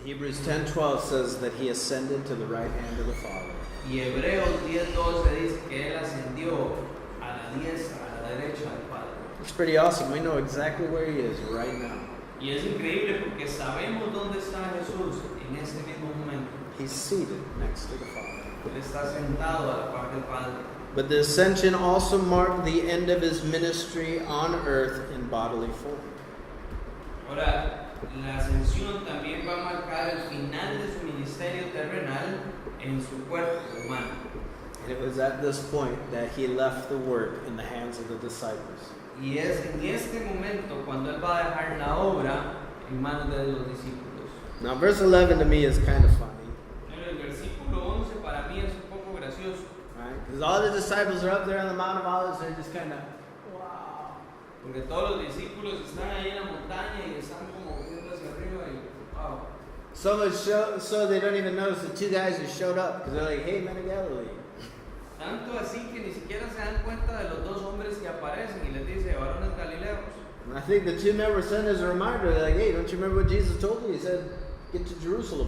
Hebrews 10:12 says that he ascended to the right hand of the Father. Y Hebreos 10:12 dice que él ascendió a la diestra, a la derecha del Padre. It's pretty awesome. We know exactly where he is right now. Y es increíble porque sabemos dónde está Jesús en este mismo momento. He's seated next to the Father. Él está sentado a la par del Padre. But the ascension also marked the end of his ministry on earth in bodily form. Ahora, la ascensión también va a marcar el final de su ministerio terrenal en su cuerpo humano. And it was at this point that he left the work in the hands of the disciples. Y es en este momento cuando él va a dejar la obra en manos de los discípulos. Now, verse 11 to me is kind of funny, Pero el versículo 11 para mí es un poco gracioso. right? Because all the disciples are up there on the Mount of Olives, they're just kind of, wow. Porque todos los discípulos están ahí en la montaña y están como viendo hacia arriba y wow. So they don't even notice the 2 guys who showed up because they're like, hey, men of Galilee. Tanto así que ni siquiera se dan cuenta de los 2 hombres que aparecen y les dice, varones galileos. And I think the 2 men were sent as a reminder. They're like, hey, don't you remember what Jesus told you? He said, get to Jerusalem.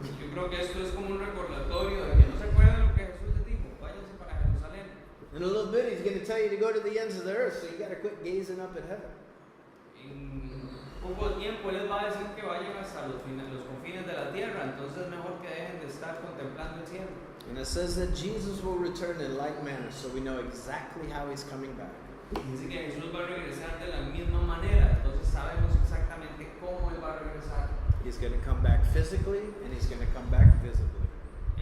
Yo creo que esto es como un recordatorio de que no se acuerdan lo que Jesús les dijo, váyanse para Jerusalén. In a little bit, he's going to tell you to go to the ends of the earth, so you got to quit gazing up at heaven. En poco tiempo Él les va a decir que vayan hasta los confines de la tierra, entonces es mejor que dejen de estar contemplando el cielo. And it says that Jesus will return in like manner, so we know exactly how he's coming back. Dice que Jesús va a regresar de la misma manera, entonces sabemos exactamente cómo Él va a regresar. He's going to come back physically, and he's going to come back visibly.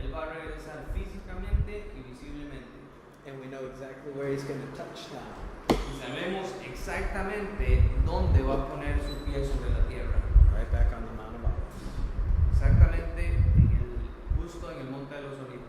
Él va a regresar físicamente y visiblemente. And we know exactly where he's going to touch down. Y sabemos exactamente dónde va a poner su pie sobre la tierra. Right back on the Mount of Olives. Exactamente justo en el Monte de los Olivos.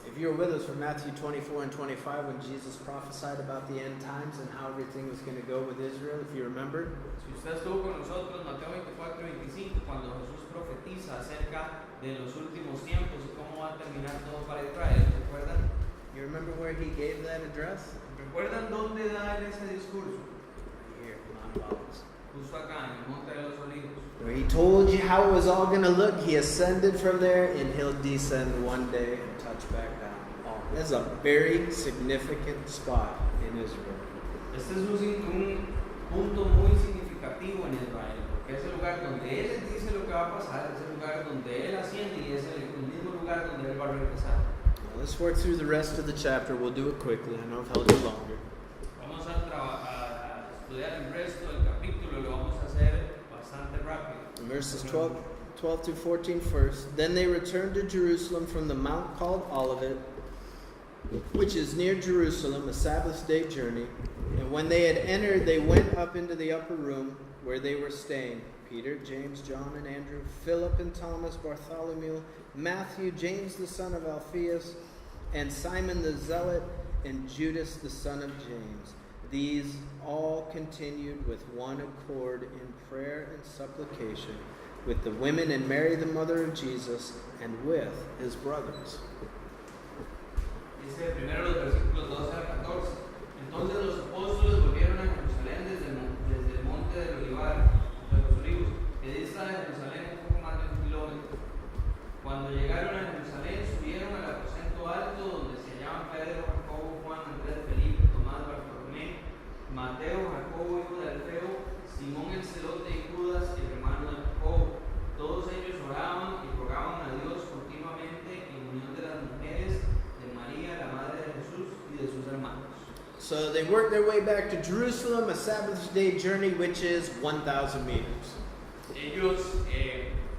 If you were with us from Matthew 24 and 25 when Jesus prophesied about the end times and how everything was going to go with Israel, if you remember, Si usted estuvo con nosotros, Mateo 24 y 25, cuando Jesús profetiza acerca de los últimos tiempos y cómo va a terminar todo para Israel, ¿recuerdan? you remember where he gave that address? ¿Recuerdan dónde da él ese discurso? Right here, Mount of Olives. Justo acá, en el Monte de los Olivos. Where he told you how it was all going to look. He ascended from there, and he'll descend one day and touch back down. Oh, that's a very significant spot in Israel. Este es un punto muy significativo en Israel, porque es el lugar donde Él les dice lo que va a pasar, es el lugar donde Él asciende y es el mismo lugar donde Él va a regresar. Now, let's work through the rest of the chapter. We'll do it quickly. I know I've held you longer. Vamos a estudiar el resto del capítulo y lo vamos a hacer bastante rápido. Verses 12 through 14 first. Then they returned to Jerusalem from the mount called Olivet, which is near Jerusalem, a Sabbath day journey. And when they had entered, they went up into the upper room where they were staying, Peter, James, John, and Andrew, Philip and Thomas, Bartholomew, Matthew, James the son of Alphaeus, and Simon the Zealot, and Judas the son of James. These all continued with one accord in prayer and supplication with the women and Mary the mother of Jesus and with his brothers. Dice primero los versículos 12 al 14. Entonces los apóstoles volvieron a Jerusalén desde el monte del Olivar, de los Olivos, que dista de Jerusalén un poco más de 1 kilómetro. Cuando llegaron a Jerusalén, subieron al aposento alto donde se hallaban Pedro, Jacobo, Juan, Andrés, Felipe, Tomás, Bartolomé, Mateo, Jacobo, hijo de Alfeo, Simón el celote y Judas, el hermano de Jacobo. Todos ellos oraban y rogaban a Dios continuamente en unión de las mujeres, de María, la madre de Jesús, y de sus hermanos. So they worked their way back to Jerusalem, a Sabbath day journey, which is 1,000 meters. Ellos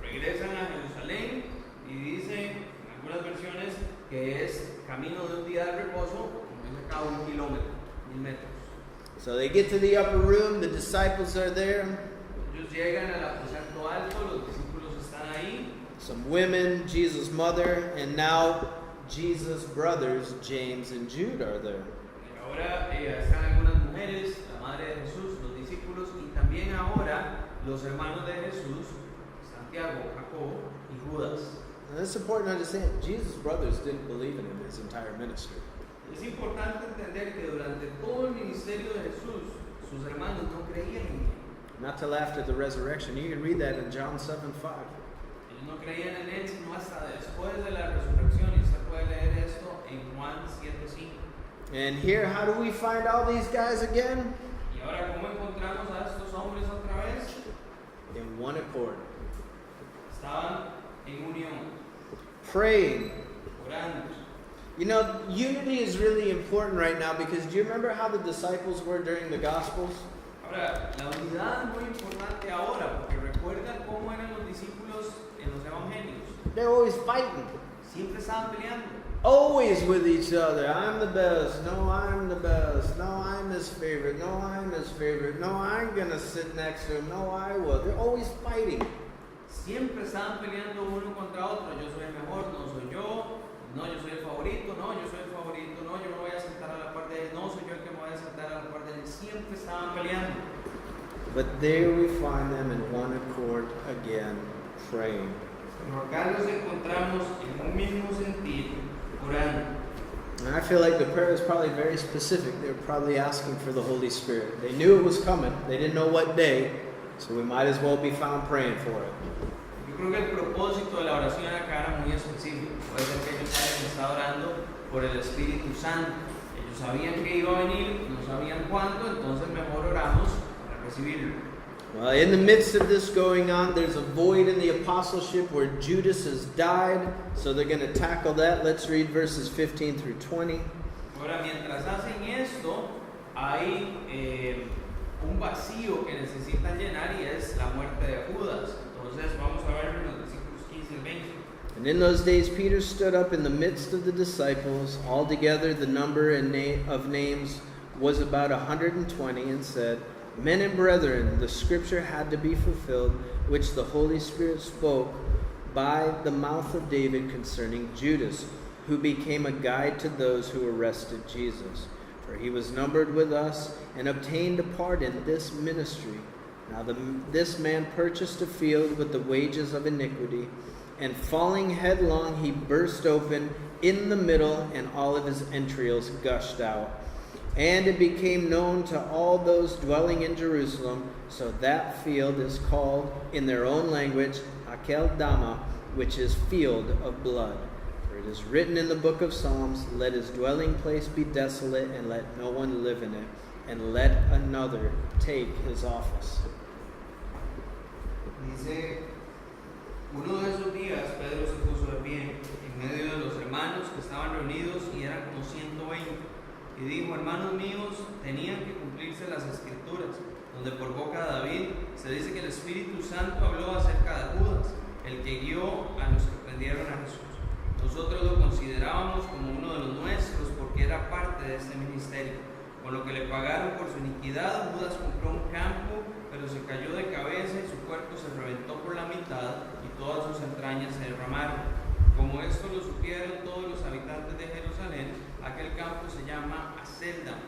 regresan a Jerusalén y dicen, en algunas versiones, que es camino de un día de reposo, como es acá 1 kilómetro, 1000 metros. So they get to the upper room, the disciples are there, Ellos llegan al aposento alto, los discípulos están ahí, some women, Jesus' mother, and now Jesus' brothers, James and Jude, are there. y ahora están algunas mujeres, la madre de Jesús, los discípulos, y también ahora los hermanos de Jesús, Santiago, Jacobo y Judas. And it's important to understand, Jesus' brothers didn't believe in him his entire ministry. Es importante entender que durante todo el ministerio de Jesús, sus hermanos no creían en él. Not till after the resurrection. You can read that in John 7:5. Ellos no creían en él sino hasta después de la resurrección, y usted puede leer esto en Juan 7:5. And here, how do we find all these guys again? Y ahora, ¿cómo encontramos a estos hombres otra vez? In one accord. Estaban en unión, Praying. orando. You know, unity is really important right now because do you remember how the disciples were during the Gospels? Ahora, la unidad es muy importante ahora, porque recuerdan cómo eran los discípulos en los evangelios. They're always fighting. Siempre estaban peleando. Always with each other. I'm the best. No, I'm the best. No, I'm his favorite. No, I'm his favorite. No, I'm going to sit next to him. No, I will. They're always fighting. Siempre estaban peleando uno contra otro. Yo soy el mejor, no soy yo. No, yo soy el favorito. No, yo soy el favorito. No, yo me voy a sentar a la par de él. No, soy yo el que me voy a sentar a la par de él. Siempre estaban peleando. But there we find them in one accord again, praying. Pero acá los encontramos en un mismo sentir, orando. And I feel like the prayer is probably very specific. They were probably asking for the Holy Spirit. They knew it was coming. They didn't know what day, so we might as well be found praying for it. Yo creo que el propósito de la oración acá era muy específico. Puede ser que ellos hayan estado orando por el Espíritu Santo. Ellos sabían que iba a venir, no sabían cuándo, entonces mejor oramos para recibirlo. Well, in the midst of this going on, there's a void in the apostleship where Judas has died, so they're going to tackle that. Let's read verses 15 through 20. Ahora, mientras hacen esto, hay un vacío que necesitan llenar y es la muerte de Judas. Entonces vamos a ver en los versículos 15 y 20. And in those days Peter stood up in the midst of the disciples. Altogether the number of names was about 120, and said, Men and brethren, the scripture had to be fulfilled, which the Holy Spirit spoke by the mouth of David concerning Judas, who became a guide to those who arrested Jesus. For he was numbered with us and obtained a part in this ministry. Now this man purchased a field with the wages of iniquity, and falling headlong he burst open in the middle, and all of his entrails gushed out. And it became known to all those dwelling in Jerusalem, so that field is called in their own language Hakeldama, which is field of blood. For it is written in the book of Psalms, Let his dwelling place be desolate, and let no one live in it, and let another take his office. Dice, uno de esos días Pedro se puso de pie en medio de los hermanos que estaban reunidos y eran como 120. Y dijo, hermanos míos, tenían que cumplirse las escrituras, donde por boca de David se dice que el Espíritu Santo habló acerca de Judas, el que guió a los que prendieron a Jesús. Nosotros lo considerábamos como uno de los nuestros porque era parte de este ministerio. Con lo que le pagaron por su iniquidad, Judas compró un campo pero se cayó de cabeza y su cuerpo se reventó por la mitad y todas sus entrañas se derramaron. Como esto lo supieron todos los habitantes de Jerusalén, aquel campo se llama Aceldam,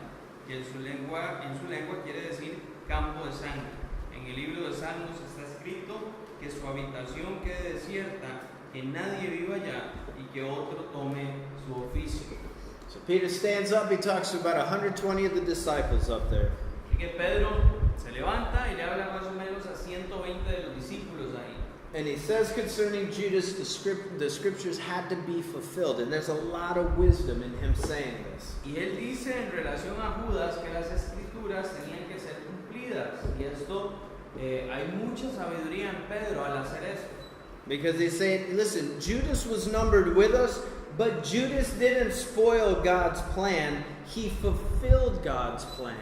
que en su lengua quiere decir campo de sangre. En el libro de Salmos está escrito que su habitación quede desierta, que nadie viva allá y que otro tome su oficio. So Peter stands up, he talks to about 120 of the disciples up there. Así que Pedro se levanta y le habla más o menos a 120 de los discípulos ahí. And he says concerning Judas, the scriptures had to be fulfilled. And there's a lot of wisdom in him saying this. Y él dice en relación a Judas que las escrituras tenían que ser cumplidas. Y esto, hay mucha sabiduría en Pedro al hacer esto. Because he's saying, listen, Judas was numbered with us, but Judas didn't spoil God's plan. He fulfilled God's plan.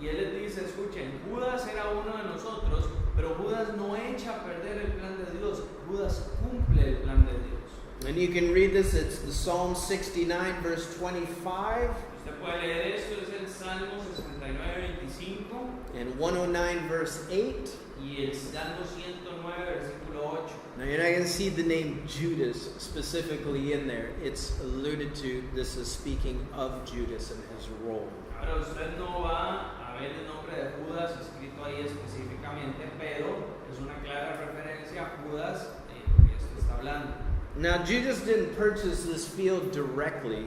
Y él les dice, escuchen, Judas era uno de nosotros, pero Judas no echa a perder el plan de Dios. Judas cumple el plan de Dios. And you can read this, it's the Psalm 69, verse 25. Usted puede leer esto, es el Salmo 69, 25. And 109, verse 8. Y el Salmo 109, versículo 8. Now you're not going to see the name Judas specifically in there. It's alluded to. This is speaking of Judas and his role. Ahora usted no va a ver el nombre de Judas escrito ahí específicamente, pero es una clara referencia a Judas de que esto está hablando. Now Judas didn't purchase this field directly.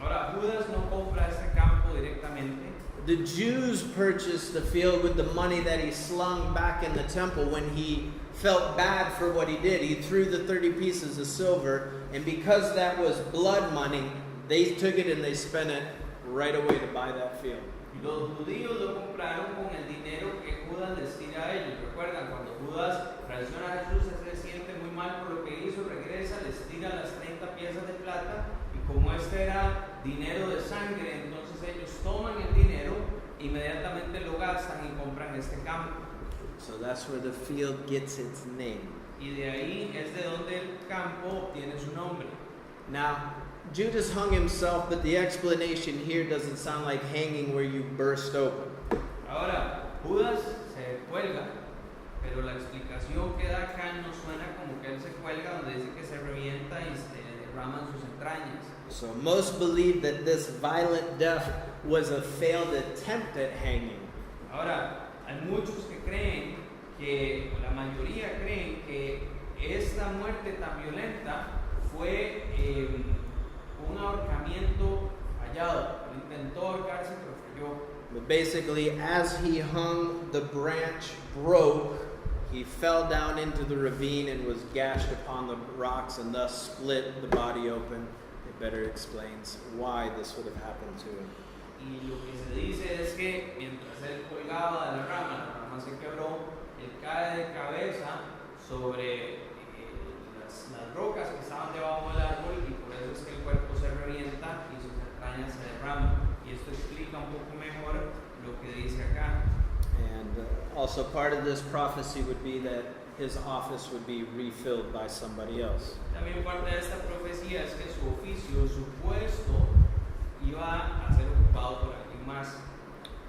Ahora Judas no compra este campo directamente. The Jews purchased the field with the money that he slung back in the temple when he felt bad for what he did. He threw the 30 pieces of silver, and because that was blood money, they took it and they spent it right away to buy that field. Los judíos lo compraron con el dinero que Judas les tira a ellos. Recuerdan, cuando Judas traiciona a Jesús, se siente muy mal por lo que hizo, regresa, les tira las 30 piezas de plata, y como este era dinero de sangre, entonces ellos toman el dinero, inmediatamente lo gastan y compran este campo. So that's where the field gets its name. Y de ahí es de donde el campo tiene su nombre. Now, Judas hung himself, but the explanation here doesn't sound like hanging where you burst open. Ahora, Judas se cuelga, pero la explicación que da acá no suena como que él se cuelga, donde dice que se revienta y se derraman sus entrañas. So most believe that this violent death was a failed attempt at hanging. Ahora, hay muchos que creen que, o la mayoría creen que esta muerte tan violenta fue un ahorcamiento fallado. Intentó ahorcarse, pero falló. But basically, as he hung, the branch broke. He fell down into the ravine and was gashed upon the rocks and thus split the body open. It better explains why this would have happened to him. Y lo que se dice es que mientras él colgaba de la rama se quebró, él cae de cabeza sobre las rocas que estaban debajo del árbol, y por eso es que el cuerpo se revienta y sus entrañas se derraman. Y esto explica un poco mejor lo que dice acá. And also part of this prophecy would be that his office would be refilled by somebody else. También parte de esta profecía es que su oficio, su puesto, iba a ser ocupado por alguien más.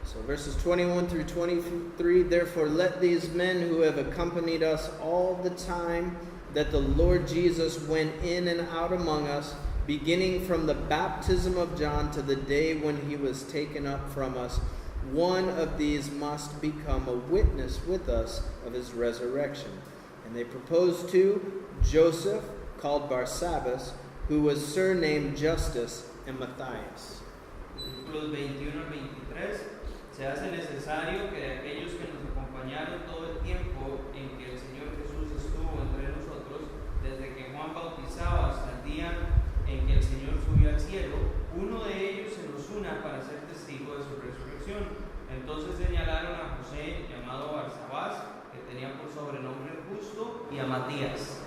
So verses 21 through 23, therefore let these men who have accompanied us all the time that the Lord Jesus went in and out among us, beginning from the baptism of John to the day when he was taken up from us, one of these must become a witness with us of his resurrection. And they proposed to Joseph, called Barsabbas, who was surnamed Justus, and Matthias. Versículos 21 al 23, se hace necesario que de aquellos que nos acompañaron todo el tiempo en que el Señor Jesús estuvo entre nosotros, desde que Juan bautizaba hasta el día en que el Señor subió al cielo, uno de ellos se nos una para ser testigo de su resurrección. Entonces señalaron a José, llamado Barsabás, que tenía por sobrenombre el Justo, y a Matías.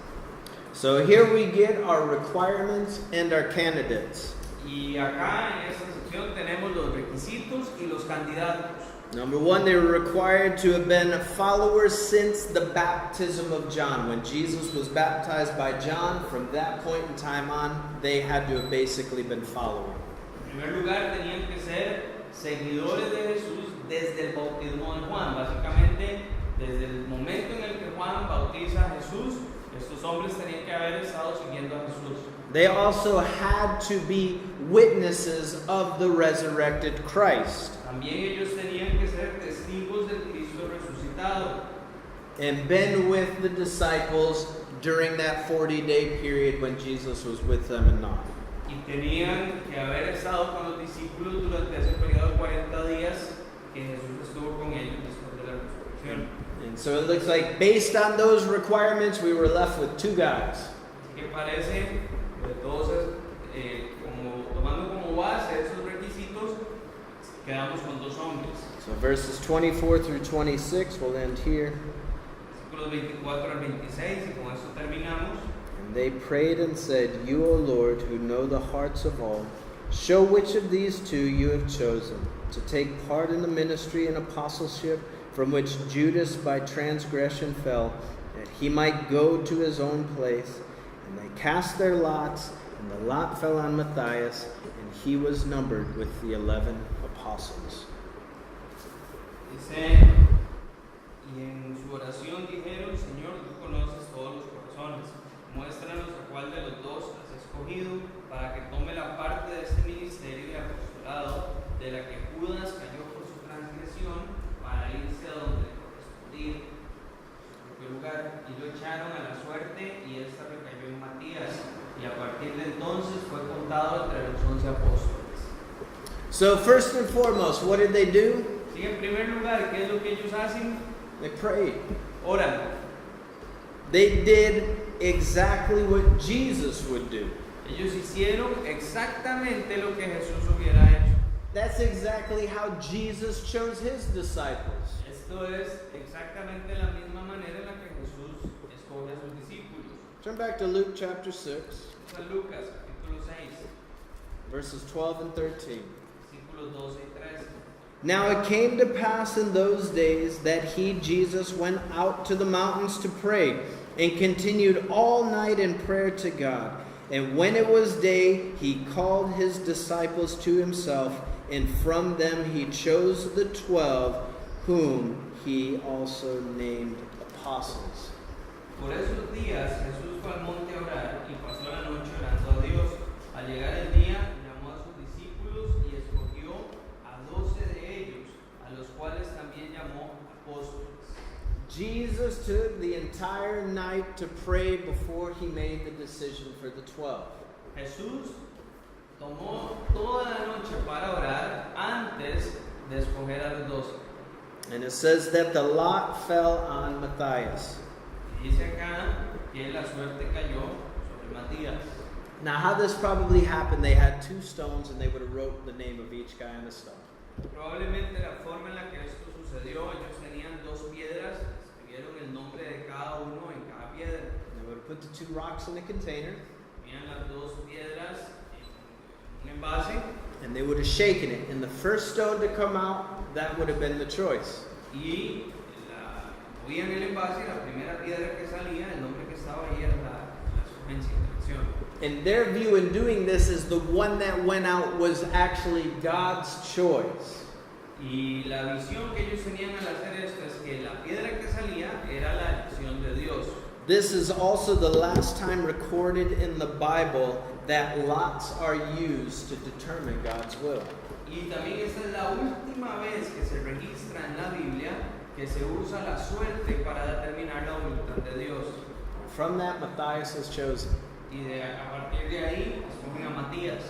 So here we get our requirements and our candidates. Y acá en esta sección tenemos los requisitos y los candidatos. Number one, they were required to have been followers since the baptism of John. When Jesus was baptized by John, from that point in time on, they had to have basically been following. En primer lugar, tenían que ser seguidores de Jesús desde el bautismo de Juan. Básicamente, Desde el momento en el que Juan bautiza a Jesús, estos hombres tenían que haber estado siguiendo a Jesús. They also had to be witnesses of the resurrected Christ También ellos tenían que ser testigos del Cristo resucitado and been with the disciples during that 40-day period when Jesus was with them and not. y tenían que haber estado con los discípulos durante ese periodo de 40 días que Jesús estuvo con ellos después de la resurrección. And so it looks like based on those requirements, we were left with 2 guys. Así que parece, entonces, como tomando como base esos requisitos, quedamos con 2 hombres. So verses 24 through 26, we'll end here. Versículos 24 al 26, y con eso terminamos. And they prayed and said, You, O Lord, who know the hearts of all, show which of these 2 you have chosen to take part in the ministry and apostleship from which Judas by transgression fell, that he might go to his own place. And they cast their lots, and the lot fell on Matthias, and he was numbered with the 11 apostles. Dice, y en su oración dijeron, Señor, tú conoces todos los corazones, muéstranos a cuál de los 2 has escogido para que tome la parte de este ministerio y apostolado de la que Judas cayó por su transgresión para irse a donde le correspondía, en su propio lugar, y lo echaron a la suerte y esta recayó en Matías, y a partir de entonces fue contado entre los 11 apóstoles. So first and foremost, what did they do? Así que en primer lugar, ¿qué es lo que ellos hacen? They prayed. Oran. They did exactly what Jesus would do. Ellos hicieron exactamente lo que Jesús hubiera hecho. That's exactly how Jesus chose his disciples. Esto es exactamente la misma manera en la que Jesús escoge a sus discípulos. Turn back to Luke chapter 6, San Lucas, capítulo 6, verses 12 and 13. versículos 12 y 13. Now it came to pass in those days that he, Jesus, went out to the mountains to pray, and continued all night in prayer to God. And when it was day, he called his disciples to himself, and from them he chose the 12, whom he also named apostles. Por esos días Jesús fue al monte a orar y pasó la noche orando a Dios. Al llegar el día, llamó a sus discípulos y escogió a 12 de ellos, a los cuales también llamó apóstoles. Jesus took the entire night to pray before he made the decision for the 12. Jesús tomó toda la noche para orar antes de escoger a los 12. And it says that the lot fell on Matthias. Dice acá que la suerte cayó sobre Matías. Now, how this probably happened, they had 2 stones and they would have wrote the name of each guy on the stone. Probablemente la forma en la que esto sucedió, ellos tenían 2 piedras, escribieron el nombre de cada uno en cada piedra. And they would have put the 2 rocks in a container Tenían las 2 piedras en un envase and they would have shaken it. And the first stone to come out, that would have been the choice. y movían el envase y la primera piedra que salía, el nombre que estaba ahí era la escogencia, la elección. And their view in doing this is the one that went out was actually God's choice. Y la visión que ellos tenían al hacer esto es que la piedra que salía era la elección de Dios. This is also the last time recorded in the Bible that lots are used to determine God's will. Y también esta es la última vez que se registra en la Biblia que se usa la suerte para determinar la voluntad de Dios. From that, Matthias is chosen. Y a partir de ahí escogen a Matías.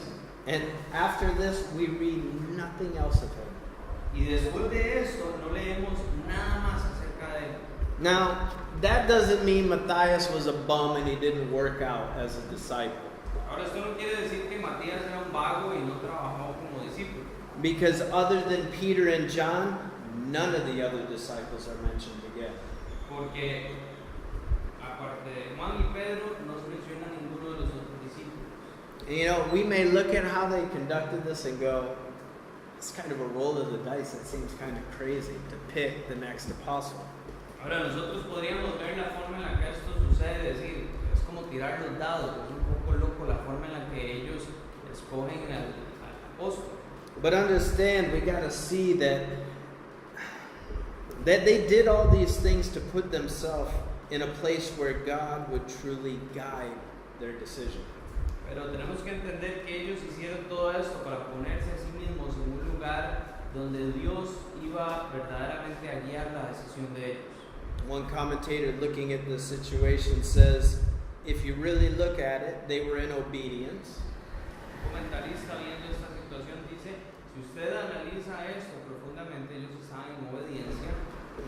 And after this, we read nothing else of him. Y después de esto no leemos nada más acerca de él. Now, that doesn't mean Matthias was a bum and he didn't work out as a disciple. Ahora esto no quiere decir que Matías era un vago y no trabajaba como discípulo. Because other than Peter and John, none of the other disciples are mentioned again. Porque aparte de Juan y Pedro no se menciona ninguno de los otros discípulos. And, you know, we may look at how they conducted this and go, it's kind of a roll of the dice. It seems kind of crazy to pick the next apostle. Ahora nosotros podríamos ver la forma en la que esto sucede, decir, es como tirar los dados, es un poco loco la forma en la que ellos escogen al apóstol. But understand, we got to see that That they did all these things to put themselves in a place where God would truly guide their decision. Pero tenemos que entender que ellos hicieron todo esto para ponerse a sí mismos en un lugar donde Dios iba verdaderamente a guiar la decisión de ellos. One commentator looking at the situation says, if you really look at it, they were in obedience. Un comentarista viendo esta situación dice, si usted analiza esto profundamente, ellos estaban en obediencia,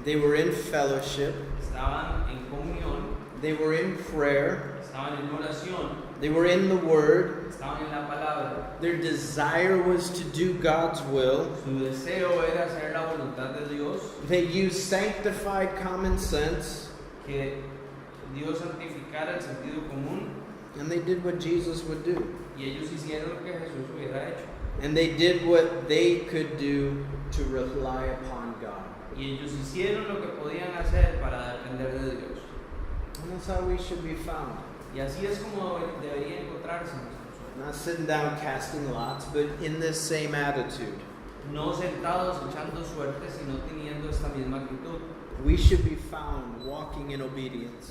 They were in fellowship. estaban en comunión, They were in prayer. estaban en oración, They were in the Word. estaban en la palabra. Their desire was to do God's will. Su deseo era hacer la voluntad de Dios, They used sanctified common sense. que Dios santificara el sentido común, And they did what Jesus would do. y ellos hicieron lo que Jesús hubiera hecho. And they did what they could do to rely upon God. Y ellos hicieron lo que podían hacer para depender de Dios. And that's how we should be found. Y así es como debería encontrarse nosotros. Not sitting down casting lots, but in this same attitude. No sentados echando suerte, sino teniendo esta misma actitud. We should be found walking in obedience,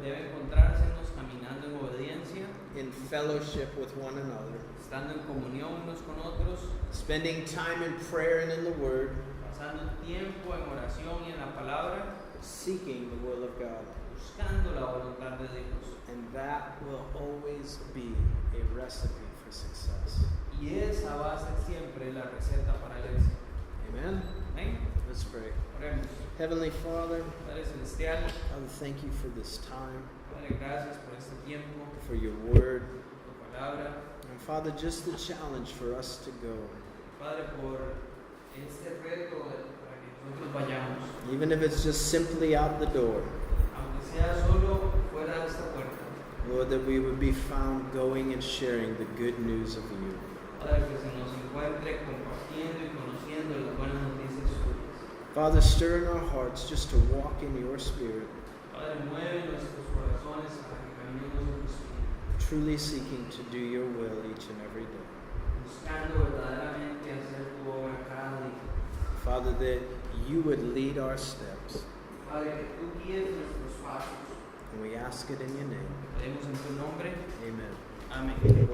Debe encontrársenos caminando en obediencia, in fellowship with one another, estando en comunión unos con otros, spending time in prayer and in the Word, pasando tiempo en oración y en la palabra, seeking the will of God. buscando la voluntad de Dios. And that will always be a recipe for success. Y esa va a ser siempre la receta para el éxito. Amen? Amén. Let's pray. Oremos. Heavenly Father, Padre Celestial, Father, thank you for this time, Padre, gracias por este tiempo, for your Word. por tu palabra. And Father, just the challenge for us to go. Padre, por este reto para que nosotros vayamos, Even if it's just simply out the door, aunque sea solo fuera de esta puerta. Lord, that we would be found going and sharing the good news of you. Padre, que se nos encuentre compartiendo y conociendo las buenas noticias suyas. Father, stir in our hearts just to walk in your Spirit, Padre, mueve nuestros corazones para que caminemos en tu espíritu, truly seeking to do your will each and every day. buscando verdaderamente hacer tu obra cada día. Father, that you would lead our steps. Padre, que tú guíes nuestros pasos. And we ask it in your name. Pedimos en tu nombre. Amen. Amén.